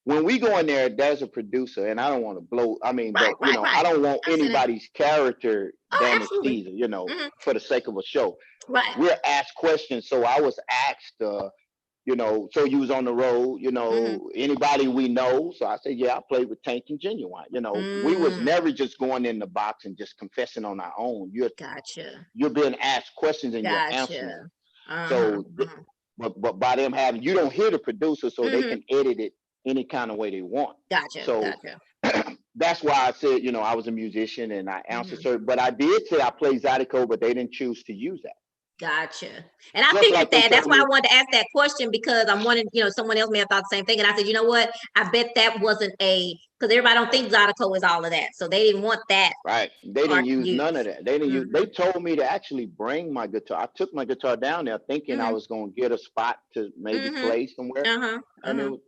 When we go in there, there's a producer, and I don't want to blow. I mean, I don't want anybody's character damaged either. For the sake of a show. Right. We're asked questions, so I was asked. So you was on the road, anybody we know. So I said, yeah, I played with Tank and Genuine. We was never just going in the box and just confessing on our own. You're being asked questions and you're answering. So, but by them having, you don't hear the producer, so they can edit it any kind of way they want. So that's why I said, I was a musician and I answered, but I did say I played Zydeco, but they didn't choose to use that. Gotcha. And I figured that. That's why I wanted to ask that question, because I'm wondering, someone else may have thought the same thing. And I said, you know what? I bet that wasn't because everybody don't think Zydeco is all of that. So they didn't want that. Right. They didn't use none of that. They didn't use. They told me to actually bring my guitar. I took my guitar down there thinking I was going to get a spot to maybe play somewhere. And it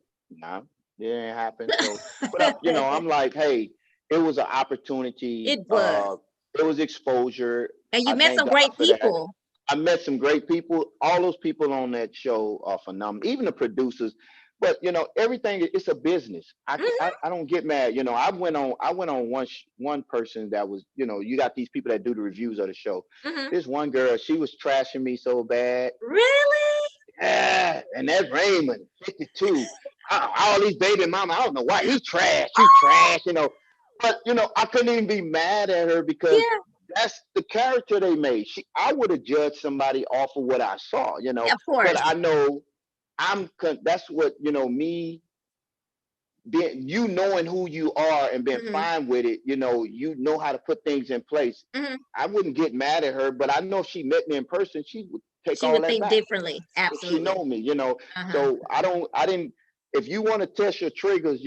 didn't happen. So, but I'm like, hey, it was an opportunity. It was. It was exposure. And you met some great people. I met some great people. All those people on that show are phenomenal, even the producers. But everything, it's a business. I don't get mad. I went on one person that was, you got these people that do the reviews of the show. This one girl, she was trashing me so bad. Really? Yeah. And that Raymond, 52. All these baby mama, I don't know why he trash. He trash. But I couldn't even be mad at her because. Yeah. That's the character they made. I would have judged somebody off of what I saw, Of course. But I know that's what, me being, knowing who you are and being fine with it, you know how to put things in place. I wouldn't get mad at her, but I know if she met me in person, she would take all that back. She would think differently. Absolutely. She know me, So I didn't, if you want to test your triggers,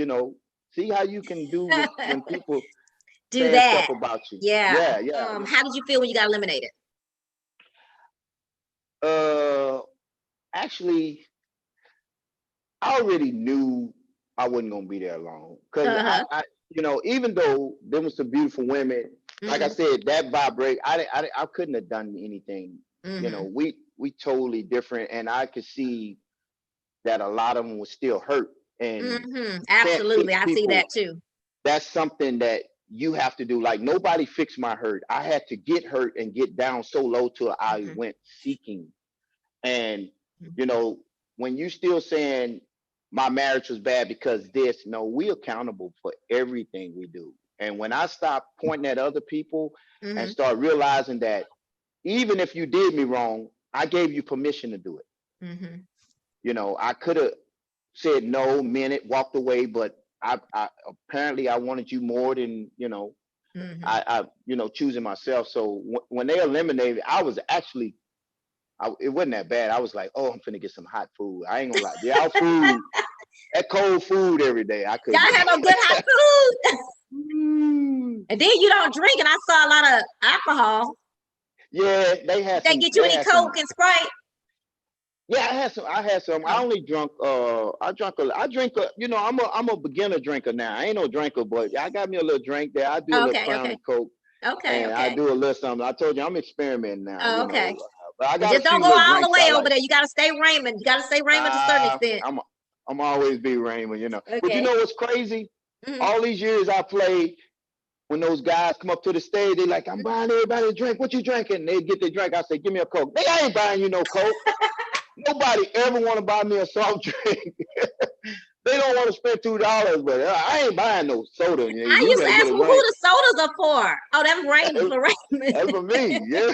see how you can do with when people Do saying that. stuff about you. Yeah. Yeah. How did you feel when you got eliminated? Actually, I already knew I wasn't gonna be there long because Uh-huh. even though there was some beautiful women, like I Mm-hmm. said, that vibrate, I couldn't have done anything. Mm-hmm. We totally different, and I could see that a lot of them was still hurt, and Mm-hmm. you can't Absolutely. fix I see that people. too. That's something that you have to do. Like nobody fixed my hurt. I had to get hurt and get down so low till I Mm-hmm. went seeking. And you know, when you still saying my marriage was bad because this, no, we accountable for everything we do. And when I stop pointing at other people and Mm-hmm. start realizing that even if you did me wrong, I gave you permission to do it. Mm-hmm. I could have said no, meant it, walked away, but I apparently I wanted you more than Mm-hmm. I choosing myself. So when they eliminated, I was actually it wasn't that bad. I was like, oh, I'm finna get some hot food. I ain't gonna lie. Yeah, our food, that cold food every day. I Y'all couldn't. have no good hot food. Mm. And then you don't drink, and I saw a lot of alcohol. Yeah, they Did had they some. get you They any had some. Coke and Sprite? Yeah, I had some. I had some. I Oh, only drunk. I drank a. I drink a. I'm a beginner drinker now. I ain't no drinker, but I got me a little drink there. I do a little okay, Crown okay, and Coke, okay, and I okay. do a little something. I told you I'm experimenting now. Oh, okay. But I But got a just don't few go little all the drinks I way over like. there. You got to stay Raymond. You got to stay Raymond to a certain extent. I'm always be Raymond. But you Okay. know what's crazy? Mm-hmm. All these years I played, when those guys come up to the stage, they like, I'm buying everybody a drink. What you drinking? They get their drink. I say, give me a Coke. They ain't buying you no Coke. Nobody ever want to buy me a soft drink. They don't want to spend $2, but I ain't buying no soda. I You used to better ask get a who drink. the sodas are for. Oh, that's Raymond for Raymond. That's for me. Yeah.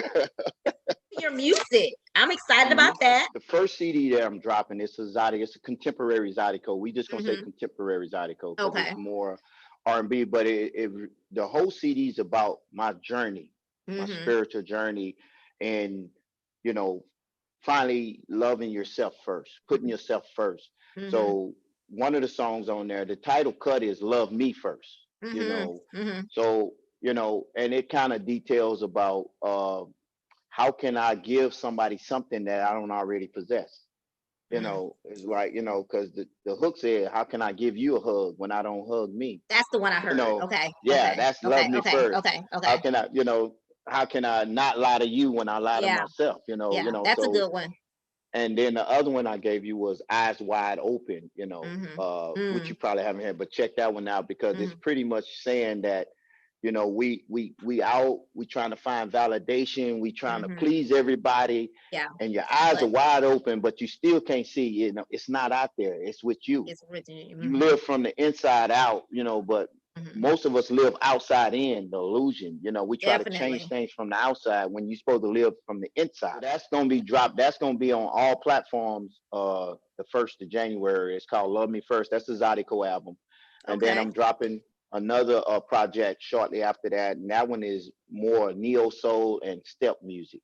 Your music. I'm excited Mhm. about that. The first CD that I'm dropping is a Zydeco. It's a contemporary Zydeco. We just gonna say Mm-hmm. contemporary Zydeco because Okay. it's more R&B. But the whole CD is about my journey, my Mm-hmm. spiritual journey, and you know, finally loving yourself first, putting yourself first. Mm-hmm. So one of the songs on there, the title cut is "Love Me First." Mm-hmm. Mm-hmm. So and it kind of details about how can I give somebody something that I don't already possess? Mm. It's like, because the hook said, how can I give you a hug when I don't hug me? That's the one I You heard. know, Okay. yeah, Okay. that's love Okay. me Okay. first. Okay. How Okay. can how can I not lie to you when I lie to Yeah. myself? Yeah. That's a So, good one. and then the other one I gave you was Eyes Wide Open, Mm-hmm. which Mm-hmm. you probably haven't heard, but check that one out because it's Mm-hmm. pretty much saying that, we trying to find validation, we trying to Mm-hmm. please everybody, Yeah. and your eyes are But wide open, but you still can't see, it's not out there, it's with you. it's written. You Mm-hmm. live from the inside out, but Mm-hmm. most of us live outside in the illusion. We try to change Definitely. things from the outside when you're supposed to live from the inside. So that's gonna be dropped. That's gonna be on all platforms. The 1st of January. It's called Love Me First. That's the Zydeco album, and then Okay. I'm dropping another project shortly after that, and that one is more neo soul and step music.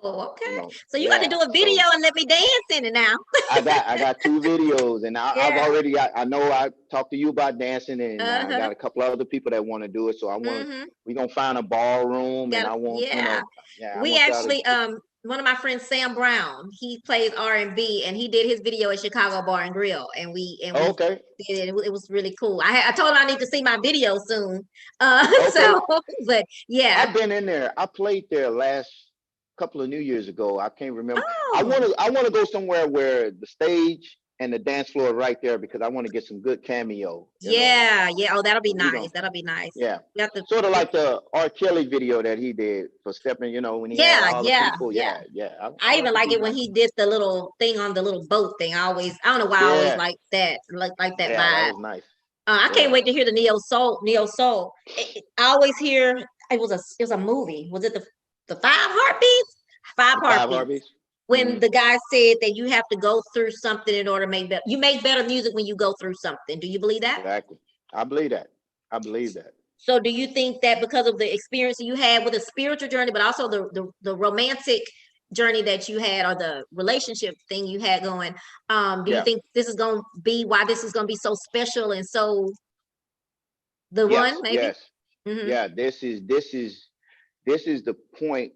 Oh, okay. So you got to Yeah. do a video So and let me dance in it now. I got 2 videos, and I've Yeah. already I know I talked to you about dancing, and I Uh-huh. got a couple other people that want to do it. So Mm-hmm. we're gonna find a ballroom, and Got I want yeah. yeah, I We want y'all to actually one of my friends, Sam Brown, he plays R&B, and he did his video at Chicago Bar and Grill, and we okay, did it. It was really cool. I told him I need to see my video soon. okay. So but yeah. I've been in there. I played there last couple of New Year's ago. I can't remember. Oh, I want to go somewhere where the stage and the dance floor are right there because I want to get some good cameo. yeah, yeah. Oh, that'll be So we nice. gonna That'll be nice. Yeah. You have to Sort of get, like the R. Kelly video that he did for stepping, when he had yeah, all the yeah, people. yeah. Yeah, yeah. I I want even to like be it when right. he did the little thing on the little boat thing. I don't know why I always Yeah, like that, like that yeah, that vibe. was nice. I can't Yeah. wait to hear the neo soul. Neo soul. I always hear it was a movie. Was it the Five Heartbeats? Five The Five Heartbeats. Heartbeats. When Hmm. the guy said that you have to go through something in order to make better. You make better music when you go through something. Do you believe that? Exactly. I believe that. I believe that. So do you think that because of the experience you had with a spiritual journey, but also the romantic journey that you had, or the relationship thing you had going, do you think this is going to be why this is going to be so special and so the one, maybe? Yes. Yeah, this is the point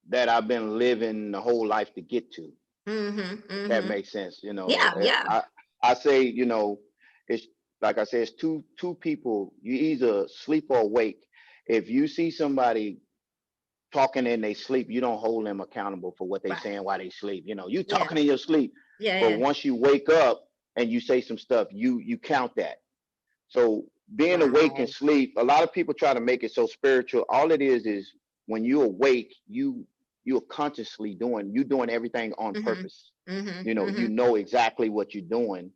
that I've been living the whole life to get to. That makes sense. You know, I say, you know, it's like I said, it's two people. You either sleep or awake. If you see somebody talking in their sleep, you don't hold them accountable for what they're saying while they sleep. You know, you talking in your sleep. But once you wake up and you say some stuff, you count that. So being awake and sleep, a lot of people try to make it so spiritual. All it is when you awake, you're consciously doing everything on purpose. You know exactly what you're doing.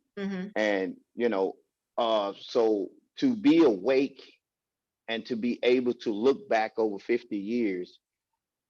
And, you know, so to be awake and to be able to look back over 50 years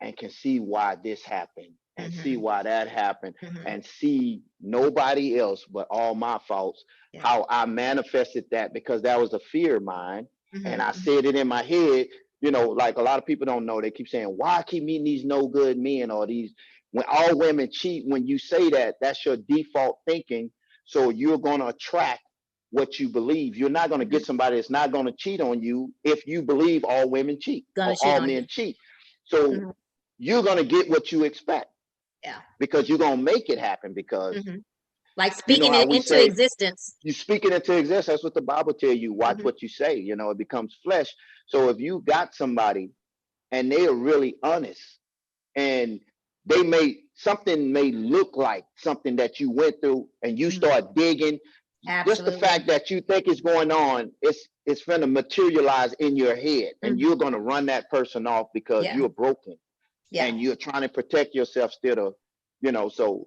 and can see why this happened and see why that happened and see nobody else but all my faults, how I manifested that because that was a fear of mine. And I said it in my head, you know, like a lot of people don't know. They keep saying, why I keep meeting these no good men or these, when all women cheat, when you say that, that's your default thinking. So you're going to attract what you believe. You're not going to get somebody that's not going to cheat on you if you believe all women cheat or all men cheat. So you're going to get what you expect. Yeah. Because you're going to make it happen because like speaking it into existence. You speak it into existence. That's what the Bible tells you. Watch what you say. You know, it becomes flesh. So if you got somebody and they are really honest and something may look like something that you went through and you start digging, just the fact that you think it's going on, it's going to materialize in your head and you're going to run that person off because you're broken and you're trying to protect yourself still of, you know, so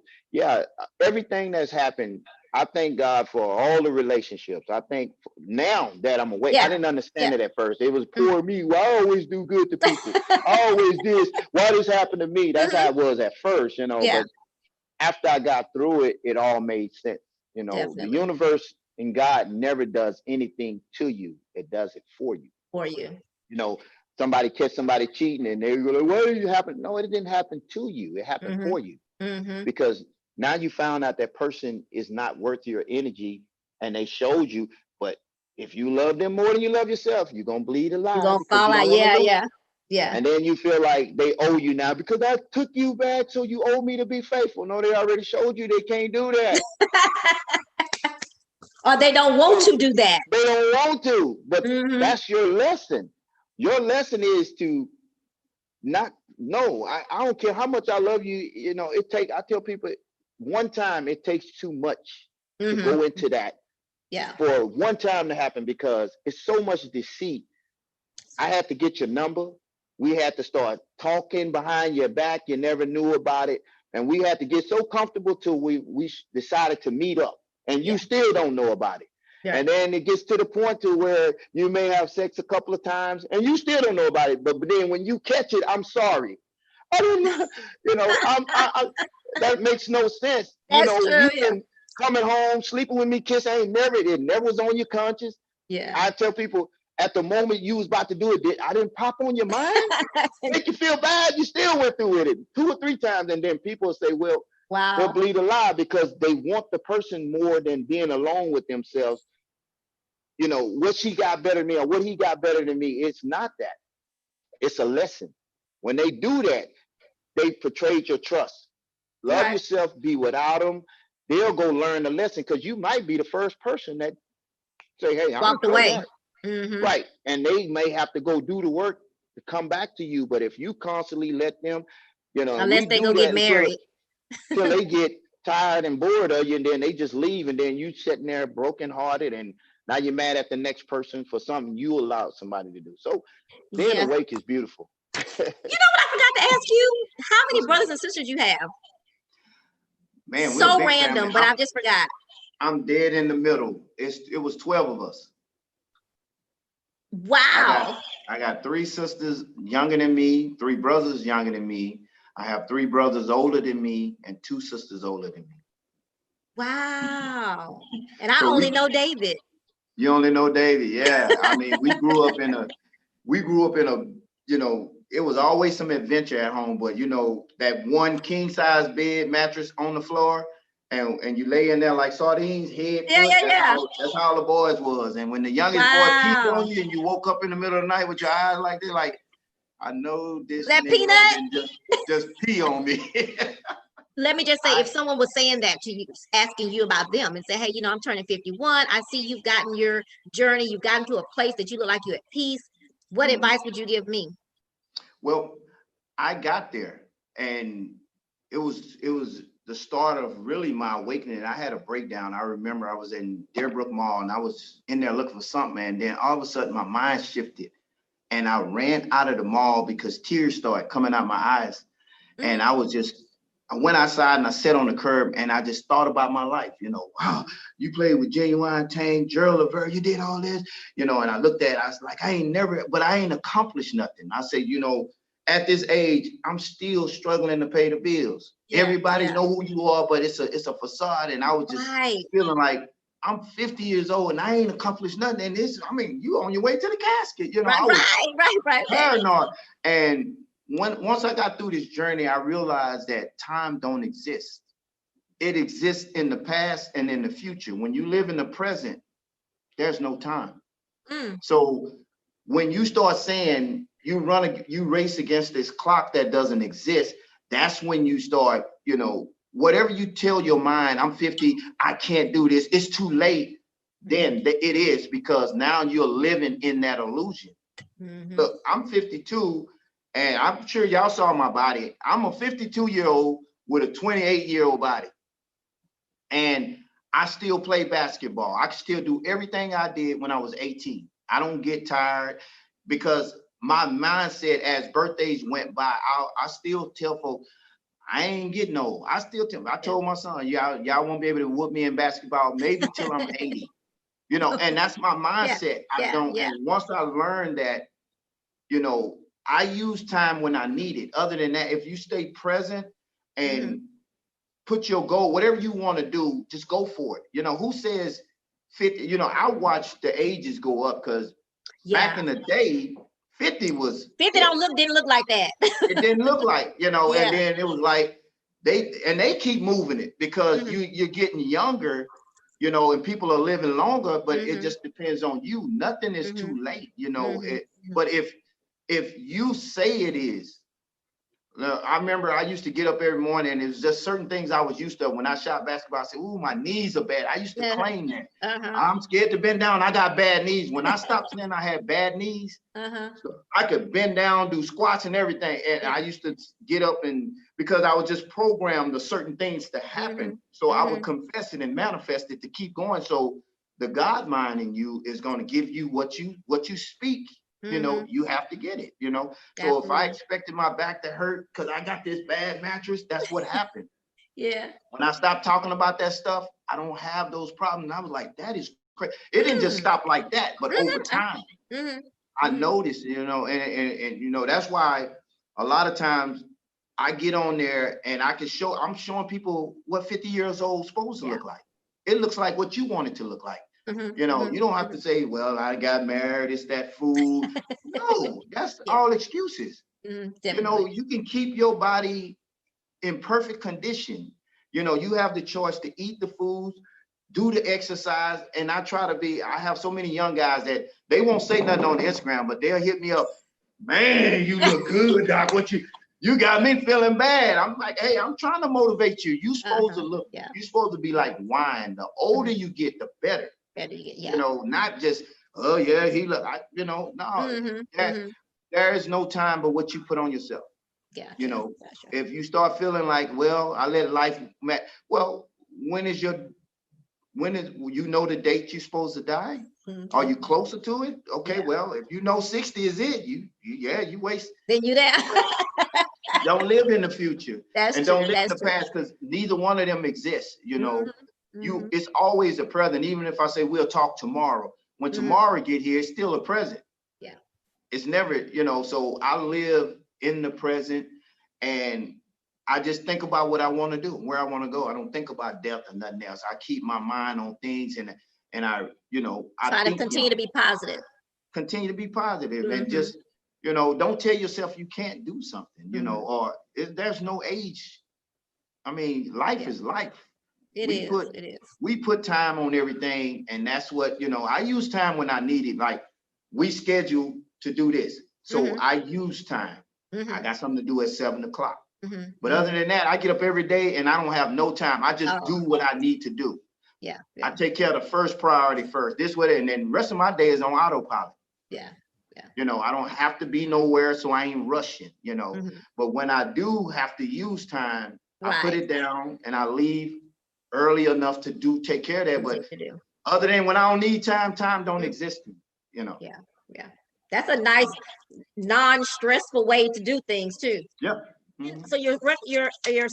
everything that's happened, I thank God for all the relationships. I think now that I'm awake, I didn't understand it at first. It was poor me. Well, I always do good to people. I always this. Why this happened to me? That's how it was at first, you know. But after I got through it, it all made sense. You know, the universe and God never does anything to you. It does it for you. You know, somebody catch somebody cheating and they go like, "What did it happen?" No, it didn't happen to you. It happened for you. Because now you found out that person is not worth your energy and they showed you. But if you love them more than you love yourself, you're going to bleed a lot. You're going to fall out. Yeah. And then you feel like they owe you now because I took you back. So you owe me to be faithful. No, they already showed you they can't do that. Or they don't want to do that. They don't want to, but that's your lesson. Your lesson is to not, no, I don't care how much I love you. You know, I tell people one time, it takes too much to go into that for one time to happen because it's so much deceit. I had to get your number. We had to start talking behind your back. You never knew about it. And we had to get so comfortable till we decided to meet up and you still don't know about it. And then it gets to the point to where you may have sex a couple of times and you still don't know about it. But then when you catch it, I'm sorry. I didn't know, you know, that makes no sense. That's true, you've been coming home, sleeping with me, kiss, it never was on your conscience. I tell people at the moment you was about to do it, I didn't pop on your mind. Make you feel bad. You still went through with it 2 or 3 times. And then people say, well, they'll bleed a lie because they want the person more than being alone with themselves. You know, what she got better than me or what he got better than me. It's not that. It's a lesson. When they do that, they betrayed your trust. Love yourself, be without them. They'll go learn the lesson because you might be the first person that say, hey, I'm walked away. Right. And they may have to go do the work to come back to you. But if you constantly let them, you know, unless they go get married. Till they get tired and bored of you and then they just leave and then you sitting there brokenhearted and now you're mad at the next person for something you allowed somebody to do. So being awake is beautiful. You know what I forgot to ask you? How many brothers and sisters you have? Man, so random, but I just forgot. I'm dead in the middle. It was 12 of us. Wow. I got 3 sisters younger than me, 3 brothers younger than me. I have 3 brothers older than me and 2 sisters older than me. Wow. And I only know David. You only know David, yeah. I mean, we grew up in a, you know, it was always some adventure at home, but you know, that one king size bed mattress on the floor, and you lay in there like sardines, head, Yeah, foot, yeah. that's how the boys was. And when the youngest boy peed Wow. on you and you woke up in the middle of the night with your eyes like this, like, I know this That Negro peanut? didn't just pee on me. Let me just say, if someone was saying that to you, asking you about them and say, hey, you know, I'm turning 51. I see you've gotten your journey. You've gotten to a place that you look like you're at peace. What advice would you give me? Well, I got there, and it was the start of really my awakening. I had a breakdown. I remember I was in Deerbrook Mall, and I was in there looking for something, and then all of a sudden my mind shifted, and I ran out of the mall because tears started coming out my eyes. And I went outside and I sat on the curb and I just thought about my life. You know, wow, you played with Genuine Tang, Gerald Levert, you did all this, you know, and I looked at it, I was like, I ain't accomplished nothing. I said, you know, at this age, I'm still struggling to pay the bills. Everybody know who you are, but it's a facade. And I was just feeling like I'm 50 years old and I ain't accomplished nothing. And you on your way to the casket, you know. I was paranoid. And once I got through this journey, I realized that time don't exist. It exists in the past and in the future. When you live in the present, there's no time. So when you start saying you race against this clock that doesn't exist, that's when you start, you know, whatever you tell your mind, I'm 50, I can't do this, it's too late, then it is, because now you're living in that illusion. Look, I'm 52, and I'm sure y'all saw my body. I'm a 52-year-old with a 28-year-old body. And I still play basketball. I can still do everything I did when I was 18. I don't get tired, because my mindset as birthdays went by, I still tell folks, I ain't getting old. I told my son, y'all won't be able to whoop me in basketball maybe till I'm 80. You know, and that's my mindset. And once I learned that, you know, I use time when I need it. Other than that, if you stay present and put your goal, whatever you want to do, just go for it. You know, who says 50? You know, I watched the ages go up, because back in the day, 50 was 50 didn't look like that. It didn't look like, you know, and then it was like they keep moving it, because you're getting younger, you know, and people are living longer, but it just depends on you. Nothing is too late, you know. But if you say it is, I remember I used to get up every morning, and it was just certain things I was used to. When I shot basketball, I said, ooh, my knees are bad. I used to claim that. I'm scared to bend down. I got bad knees. When I stopped saying I had bad knees, so I could bend down, do squats and everything. And I used to get up, and because I was just programmed to certain things to happen. So I would confess it and manifest it to keep going. So the God mind in you is going to give you what you speak. You know, you have to get it, you know. So if I expected my back to hurt because I got this bad mattress, that's what happened. When I stopped talking about that stuff, I don't have those problems. I was like, that is crazy. It didn't just stop like that, but over time, I noticed, you know, and you know, that's why a lot of times I get on there and I'm showing people what 50 years old is supposed to look like. It looks like what you want it to look like. You know, you don't have to say, well, I got married, it's that food. No, that's all excuses. You know, you can keep your body in perfect condition. You know, you have the choice to eat the foods, do the exercise. And I have so many young guys that they won't say nothing on Instagram, but they'll hit me up. Man, you look good, Doc. You got me feeling bad. I'm like, hey, I'm trying to motivate you. You're supposed to look, you're supposed to be like wine. The older you get, the better. You know, not just, oh yeah, he look, you know, no, there is no time but what you put on yourself. You know, if you start feeling like, well, I let life, well, when you know the date you're supposed to die? Are you closer to it? Okay, well, if you know 60 is it, you waste. Then you there. Don't live in the future. Don't live in the past, because neither one of them exists, you know. It's always a present. Even if I say we'll talk tomorrow, when tomorrow get here, it's still a present. It's never, you know. So I live in the present, and I just think about what I want to do, where I want to go. I don't think about death or nothing else. I keep my mind on things, and I, you know, try to continue to be positive. Continue to be positive, and just, you know, don't tell yourself you can't do something, you know, or there's no age. I mean, life is life. It is. We put time on everything, and that's what, you know, I use time when I need it. Like, we schedule to do this, so I use time. I got something to do at 7 o'clock. But other than that, I get up every day and I don't have no time. I just do what I need to do. Yeah. I take care of the first priority first. This way, and then the rest of my day is on autopilot. Yeah. You know, I don't have to be nowhere, so I ain't rushing, you know. But when I do have to use time, I put it down and I leave early enough to take care of that. But other than when I don't need time, time don't exist, you know. Yeah. That's a nice non-stressful way to do things too. So your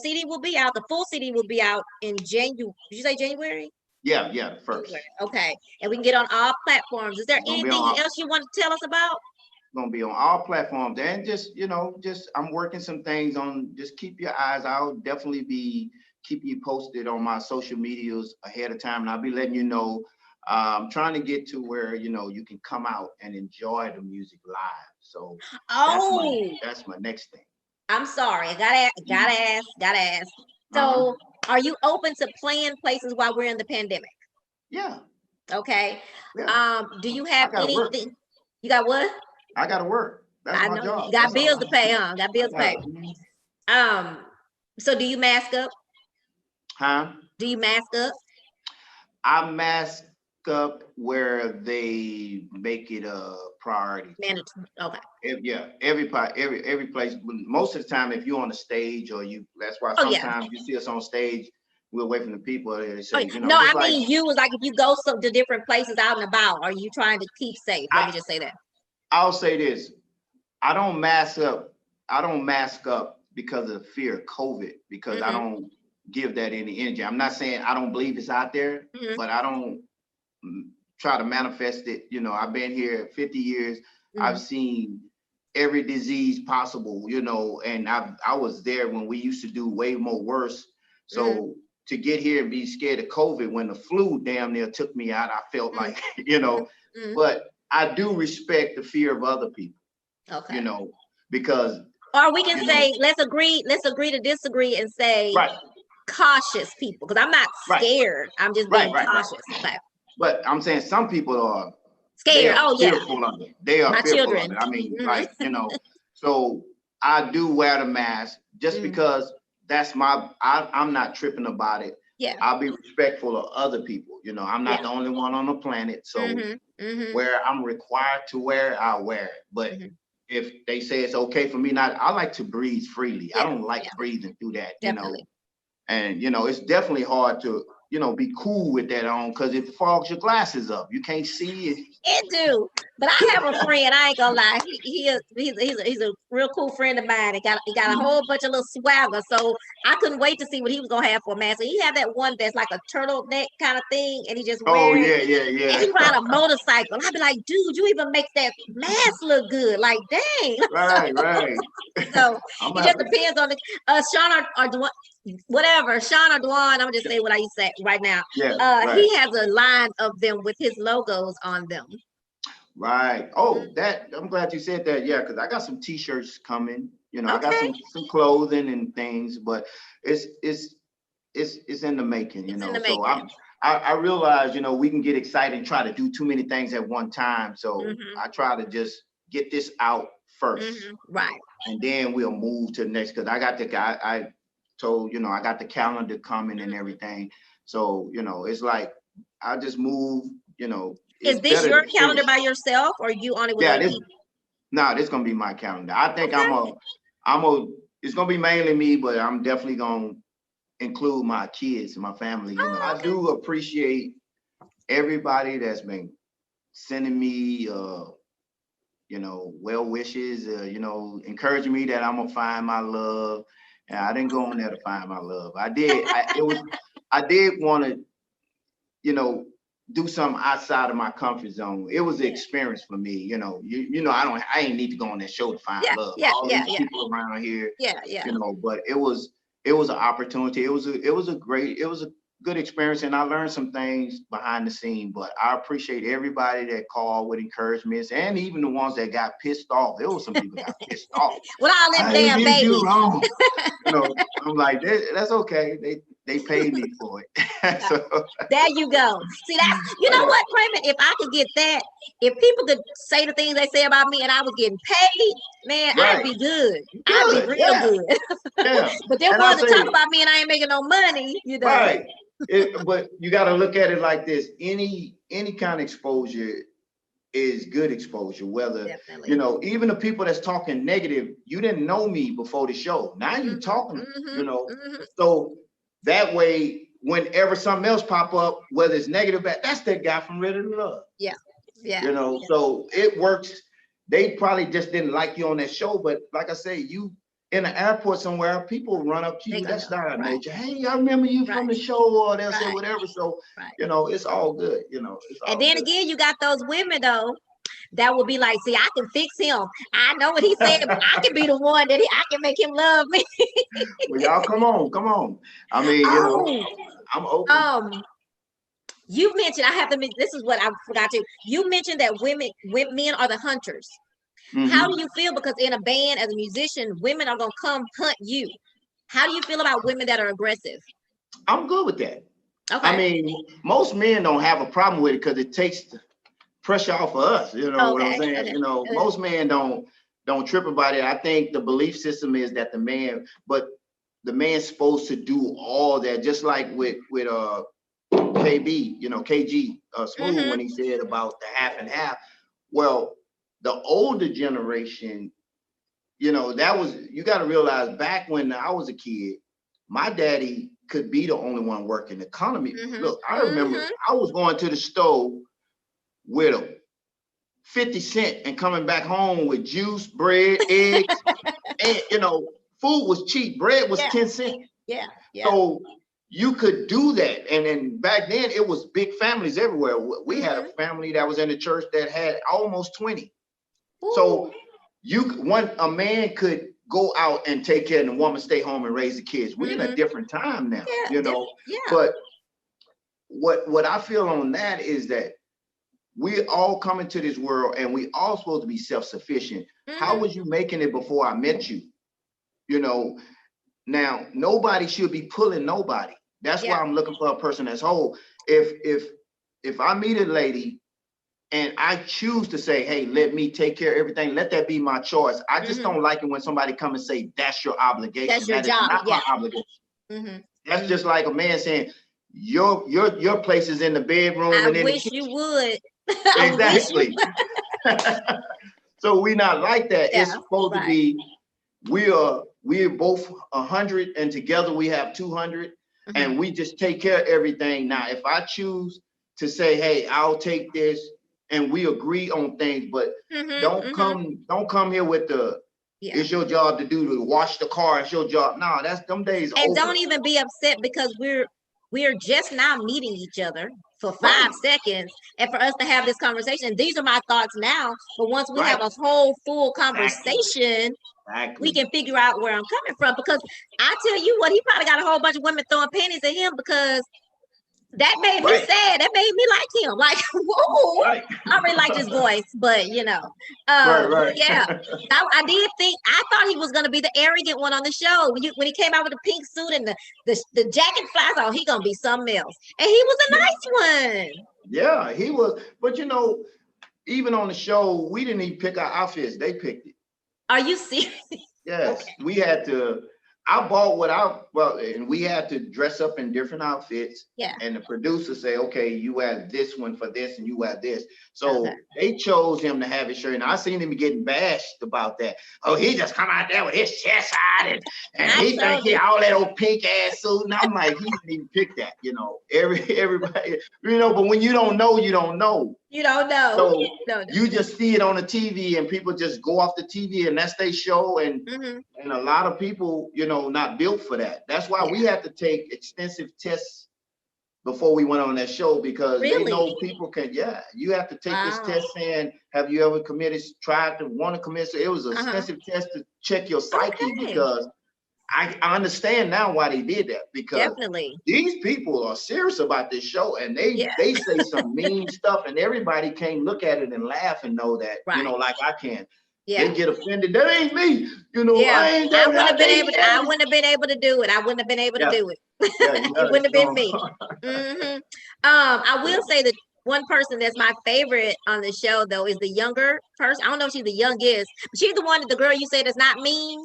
CD will be out, the full CD will be out in January. Did you say January? Yeah, first. January. Okay. And we can get on all platforms. Is there anything else you want to tell us about? Gonna be on all platforms, and just, you know, I'm working some things on, just keep your eyes out. I'll definitely be keeping you posted on my social medias ahead of time, and I'll be letting you know. I'm trying to get to where, you know, you can come out and enjoy the music live. So that's my next thing. I'm sorry, I gotta ask. So are you open to playing places while we're in the pandemic? Yeah. Okay. Yeah. Do you have anything? Work. You got what? I gotta work. That's my job. You got bills to pay, huh? Got bills to pay. So do you mask up? Huh? Do you mask up? I mask up where they make it a priority. Mandatory. Okay. Every place. Most of the time, if you're on the stage or that's why sometimes you see us on stage, we're away from the people. They say, you know. No, I mean, you was like, if you go to different places out and about, are you trying to keep safe? Let me just say that. I'll say this: I don't mask up. I don't mask up because of the fear of COVID, because I don't give that any energy. I'm not saying I don't believe it's out there, but I don't try to manifest it. You know, I've been here 50 years. I've seen every disease possible, you know, and I was there when we used to do way more worse. So to get here and be scared of COVID when the flu damn near took me out, I felt like, you know, but I do respect the fear of other people. Okay. You know, because or we can say, let's agree to disagree and say cautious people, because I'm not scared. I'm just being cautious. Okay. But I'm saying some people are scared. Fearful of it. They are my fearful children. Of it. I mean, like, you know, so I do wear the mask just because that's I'm not tripping about it. Yeah. I'll be respectful of other people. You know, I'm not the only one on the planet. So where I'm required to wear, I'll wear it. But if they say it's okay for me, I like to breathe freely. I don't like breathing through that, definitely. You know. And, you know, it's definitely hard to, you know, be cool with that on, because it fogs your glasses up. You can't see it. It do. But I have a friend, I ain't gonna lie. He's a real cool friend of mine. He got a whole bunch of little swagger. So I couldn't wait to see what he was gonna have for a mask. So he had that one that's like a turtleneck kind of thing, and he just wears yeah. And he ride a motorcycle. I'd be like, dude, you even make that mask look good. Like, dang. Right. So it just depends on the Sean or Dwan, whatever. Sean or Dwan, I'm gonna just say what I say right now. Yeah, he has a line of them with his logos on them. Right. Oh, I'm glad you said that. Yeah, because I got some t-shirts coming. You know, I got some clothing and things, but it's in the making, you know. So I realize, you know, we can get excited and try to do too many things at one time. So I try to just get this out first. Right. And then we'll move to the next, because I got I told, you know, I got the calendar coming and everything. So, you know, it's like I just move, you know. Is this your calendar by yourself, or you on it with other people? No, this gonna be my calendar. I think it's gonna be mainly me, but I'm definitely gonna include my kids and my family. You know, I do appreciate everybody that's been sending me you know, well wishes, you know, encouraging me that I'm gonna find my love. And I didn't go on there to find my love. I did want to, you know, do something outside of my comfort zone. It was an experience for me, you know. You know, I ain't need to go on that show to find love. All these people around here, you know. But it was an opportunity. It was a good experience, and I learned some things behind the scene. But I appreciate everybody that called with encouragements, and even the ones that got pissed off. There was some people that got pissed off. With all them I damn did you babies. wrong. You know, I'm like, that's okay. They paid me for it. So, there you go. See, that's, you know what, Raymond, if I could get that, if people could say the things they say about me and I was getting paid, man, right. I'd be good. I'd be real good. Yeah. But they're And ones to talk about me and I ain't making no money, you know. Right. But you got to look at it like this. Any kind of exposure is good exposure, whether, Definitely. you know, even the people that's talking negative, you didn't know me before the show. Now you talking, you know, so that way, whenever something else pop up, whether it's negative, that's that guy from Ready to Love. Yeah. Yeah. You know, so it works. They probably just didn't like you on that show, but like I say, you in an airport somewhere, people run up to you. That's not our nature. Hey, I remember you from the show, or they'll say whatever. So, you know, it's all good. You know, it's all and then good. again, you got those women though that will be like, see, I can fix him. I know what he said, but I can be the one that I can make him love me. Well, y'all, come on. I mean, you know, I'm open. You mentioned, I have to mention, this is what I forgot to. You mentioned that men are the hunters. How do you feel? Because in a band, as a musician, women are gonna come hunt you. How do you feel about women that are aggressive? I'm good with that. Okay. I mean, most men don't have a problem with it because it takes the pressure off of us. You know what I'm saying? Okay. You know, most men don't trip about it. I think the belief system is that the man's supposed to do all that, just like with KB, you know, KG Smooth when he said about the half and half. Well, the older generation, you know, that was, you got to realize back when I was a kid, my daddy could be the only one working the economy. Look, I remember I was going to the store with a 50 cent and coming back home with juice, bread, eggs, and, you know, food was cheap. Bread was 10 cents. Yeah. So you could do that. And then back then it was big families everywhere. We had a family that was in the church that had almost 20. So a man could go out and take care and the woman stay home and raise the kids. We're in a different time now, you know. But what I feel on that is that we all come into this world and we all supposed to be self-sufficient. How was you making it before I met you? You know, now nobody should be pulling nobody. That's why I'm looking for a person that's whole. If I meet a lady and I choose to say, hey, let me take care of everything, let that be my choice. I just don't like it when somebody come and say, that's your obligation. That's your job. Is not my obligation. That's just like a man saying, your place is in the bedroom. I and in wish the you would. Exactly. So we not like that. It's supposed to be, we're both 100 and together we have 200 and we just take care of everything. Now, if I choose to say, hey, I'll take this and we agree on things, but don't come here with the, it's your job to wash the car. It's your job. No, that's them days and over. Don't even be upset because we're just now meeting each other for 5 seconds, and for us to have this conversation, these are my thoughts now, but once we have a whole full conversation, we can figure out where I'm coming from. Because I tell you what, he probably got a whole bunch of women throwing pennies at him because that made me sad. That made me like him. Like, whoa, I really like his voice, but you know, yeah. I did think, I thought he was gonna be the arrogant one on the show when he came out with the pink suit and the jacket flies. Oh, he gonna be something else, and he was a nice one. Yeah, he was. But you know, even on the show, we didn't even pick our outfits; they picked it. Are you serious? Yes, we had to. And we had to dress up in different outfits. Yeah. And the producer say, okay, you have this one for this and you have this. So they chose him to have his shirt. And I seen him getting bashed about that. Oh, he just come out there with his chest out and he think he all that old pink ass suit. And I'm like, he didn't even pick that, you know. Everybody, you know, but when you don't know, you don't know. You don't know. So you just see it on the TV and people just go off the TV and that's their show. And a lot of people, you know, not built for that. That's why we had to take extensive tests before we went on that show, because they know people can, you have to take this test saying, have you ever tried to want to commit? So it was an extensive test to check your psyche because I understand now why they did that, because Definitely. these people are serious about this show, and they say some mean stuff, and everybody can't look at it and laugh and know that, Right. like I can. Yeah. They get offended. That ain't me. Yeah. I ain't I wouldn't have been able. I wouldn't have been able to do it. I wouldn't have been able to do it. It wouldn't have been me. I will say that one person that's my favorite on the show, though, is the younger person. I don't know if she's the youngest, but she's the one that the girl you said is not mean.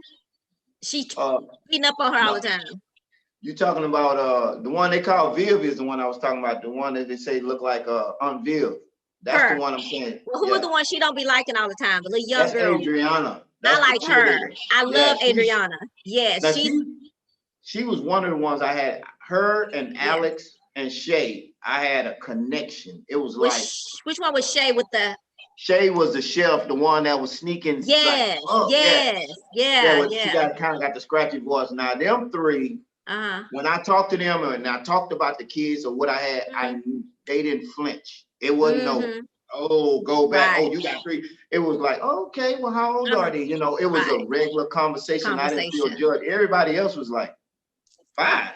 She's beating up on her all the time. You talking about the one they call Viv is the one I was talking about. The one that they say look like Aunt Viv. That's the one I'm saying. Well, who is the one she don't be liking all the time? The little young girl. Adriana. I like her. I love Adriana. Yes, she was one of the ones I had. Her and Alex and Shay, I had a connection. It was which one was Shay with the? Shay was the chef, the one that was sneaking. Yes, She kind of got the scratchy voice. Now them three, when I talked to them and I talked about the kids or what I had, they didn't flinch. It wasn't go back. Oh, you got three. It was like, okay, well, how old are they? It was a regular conversation. I didn't feel judged. Everybody else was like, 5.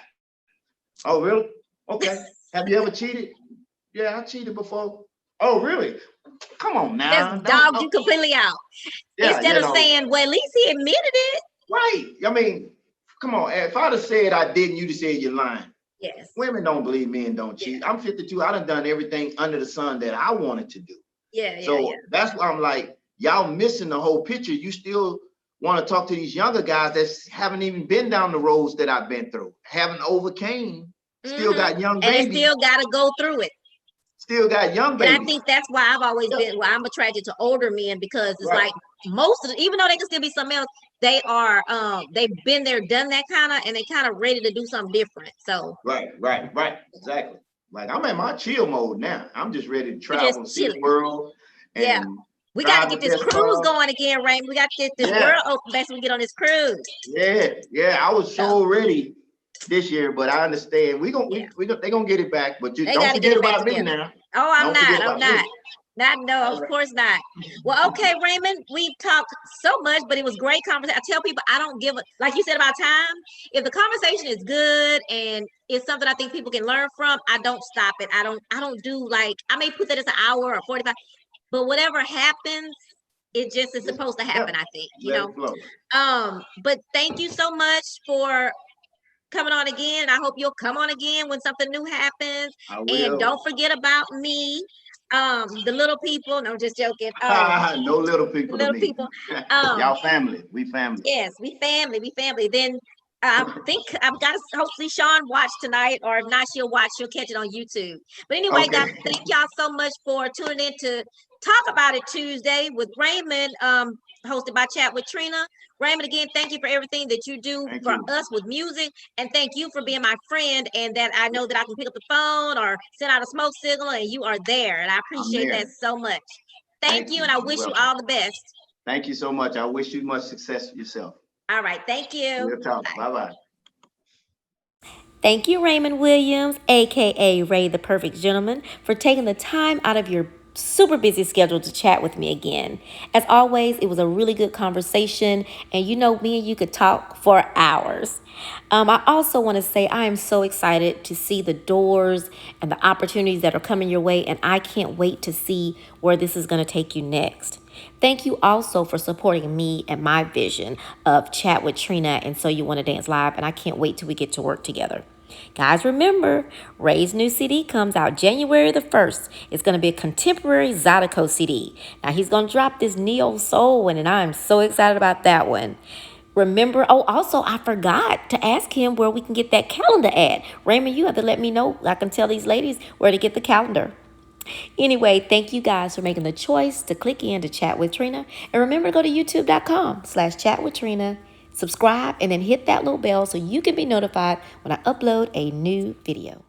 Oh, really? Okay. Have you ever cheated? Yeah, I cheated before. Oh, really? Come on now. That's dogged you completely out. Instead of saying, well, at least he admitted it. Right. I mean, come on. If I'd have said I didn't, you'd have said you're lying. Yes. Women don't believe men don't cheat. I'm 52. I done everything under the sun that I wanted to do. That's why I'm like, y'all missing the whole picture. You still want to talk to these younger guys that haven't even been down the roads that I've been through, haven't overcame, still got young babies. And they still got to go through it. Still got young babies. And I think that's why I've always been, I'm attracted to older men, because it's like most of even though they can still be something else, they are, they've been there, done that and they kind of ready to do something different. So. Right. Exactly. Like I'm in my chill mode now. I'm just ready to travel, see the world. And we got to get this cruise going again, Raymond. We got to get this world open back so we get on this cruise. Yeah. I was so ready this year, but I understand they're gonna get it back, but you don't forget about me now. Oh, I'm not. Of course not. Well, okay, Raymond, we've talked so much, but it was great conversation. I tell people I don't give a, like you said about time. If the conversation is good and it's something I think people can learn from, I don't stop it. I don't do like, I may put that as an hour or 45, but whatever happens, it just is supposed to happen, I think, but thank you so much for coming on again. I hope you'll come on again when something new happens. And don't forget about me, the little people. No, just joking. No little people. Little people. Y'all family. We family. Yes, we family. Then I think I've got to hopefully Sean watch tonight, or if not, she'll catch it on YouTube. But anyway, guys, thank y'all so much for tuning in to Talk About It Tuesday with Raymond, hosted by Chat with Trina. Raymond, again, thank you for everything that you do for us with music, and thank you for being my friend, and that I know that I can pick up the phone or send out a smoke signal and you are there, and I appreciate that so much. Thank you, and I wish you all the best. Thank you so much. I wish you much success yourself. All right, thank you. We'll talk. Bye-bye. Thank you, Raymond Williams, aka Ray the Perfect Gentleman, for taking the time out of your super busy schedule to chat with me again. As always, it was a really good conversation, and me and you could talk for hours. I also want to say I am so excited to see the doors and the opportunities that are coming your way, and I can't wait to see where this is going to take you next. Thank you also for supporting me and my vision of Chat with Trina and So You Want to Dance Live, and I can't wait till we get to work together. Guys, remember, Ray's new CD comes out January the 1st. It's going to be a contemporary Zydeco CD. Now, he's going to drop this neo soul one, and I'm so excited about that one. Remember, also, I forgot to ask him where we can get that calendar at. Raymond, you have to let me know. I can tell these ladies where to get the calendar. Anyway, thank you guys for making the choice to click in to Chat with Trina. And remember to go to youtube.com/chatwithtrina. Subscribe and then hit that little bell so you can be notified when I upload a new video.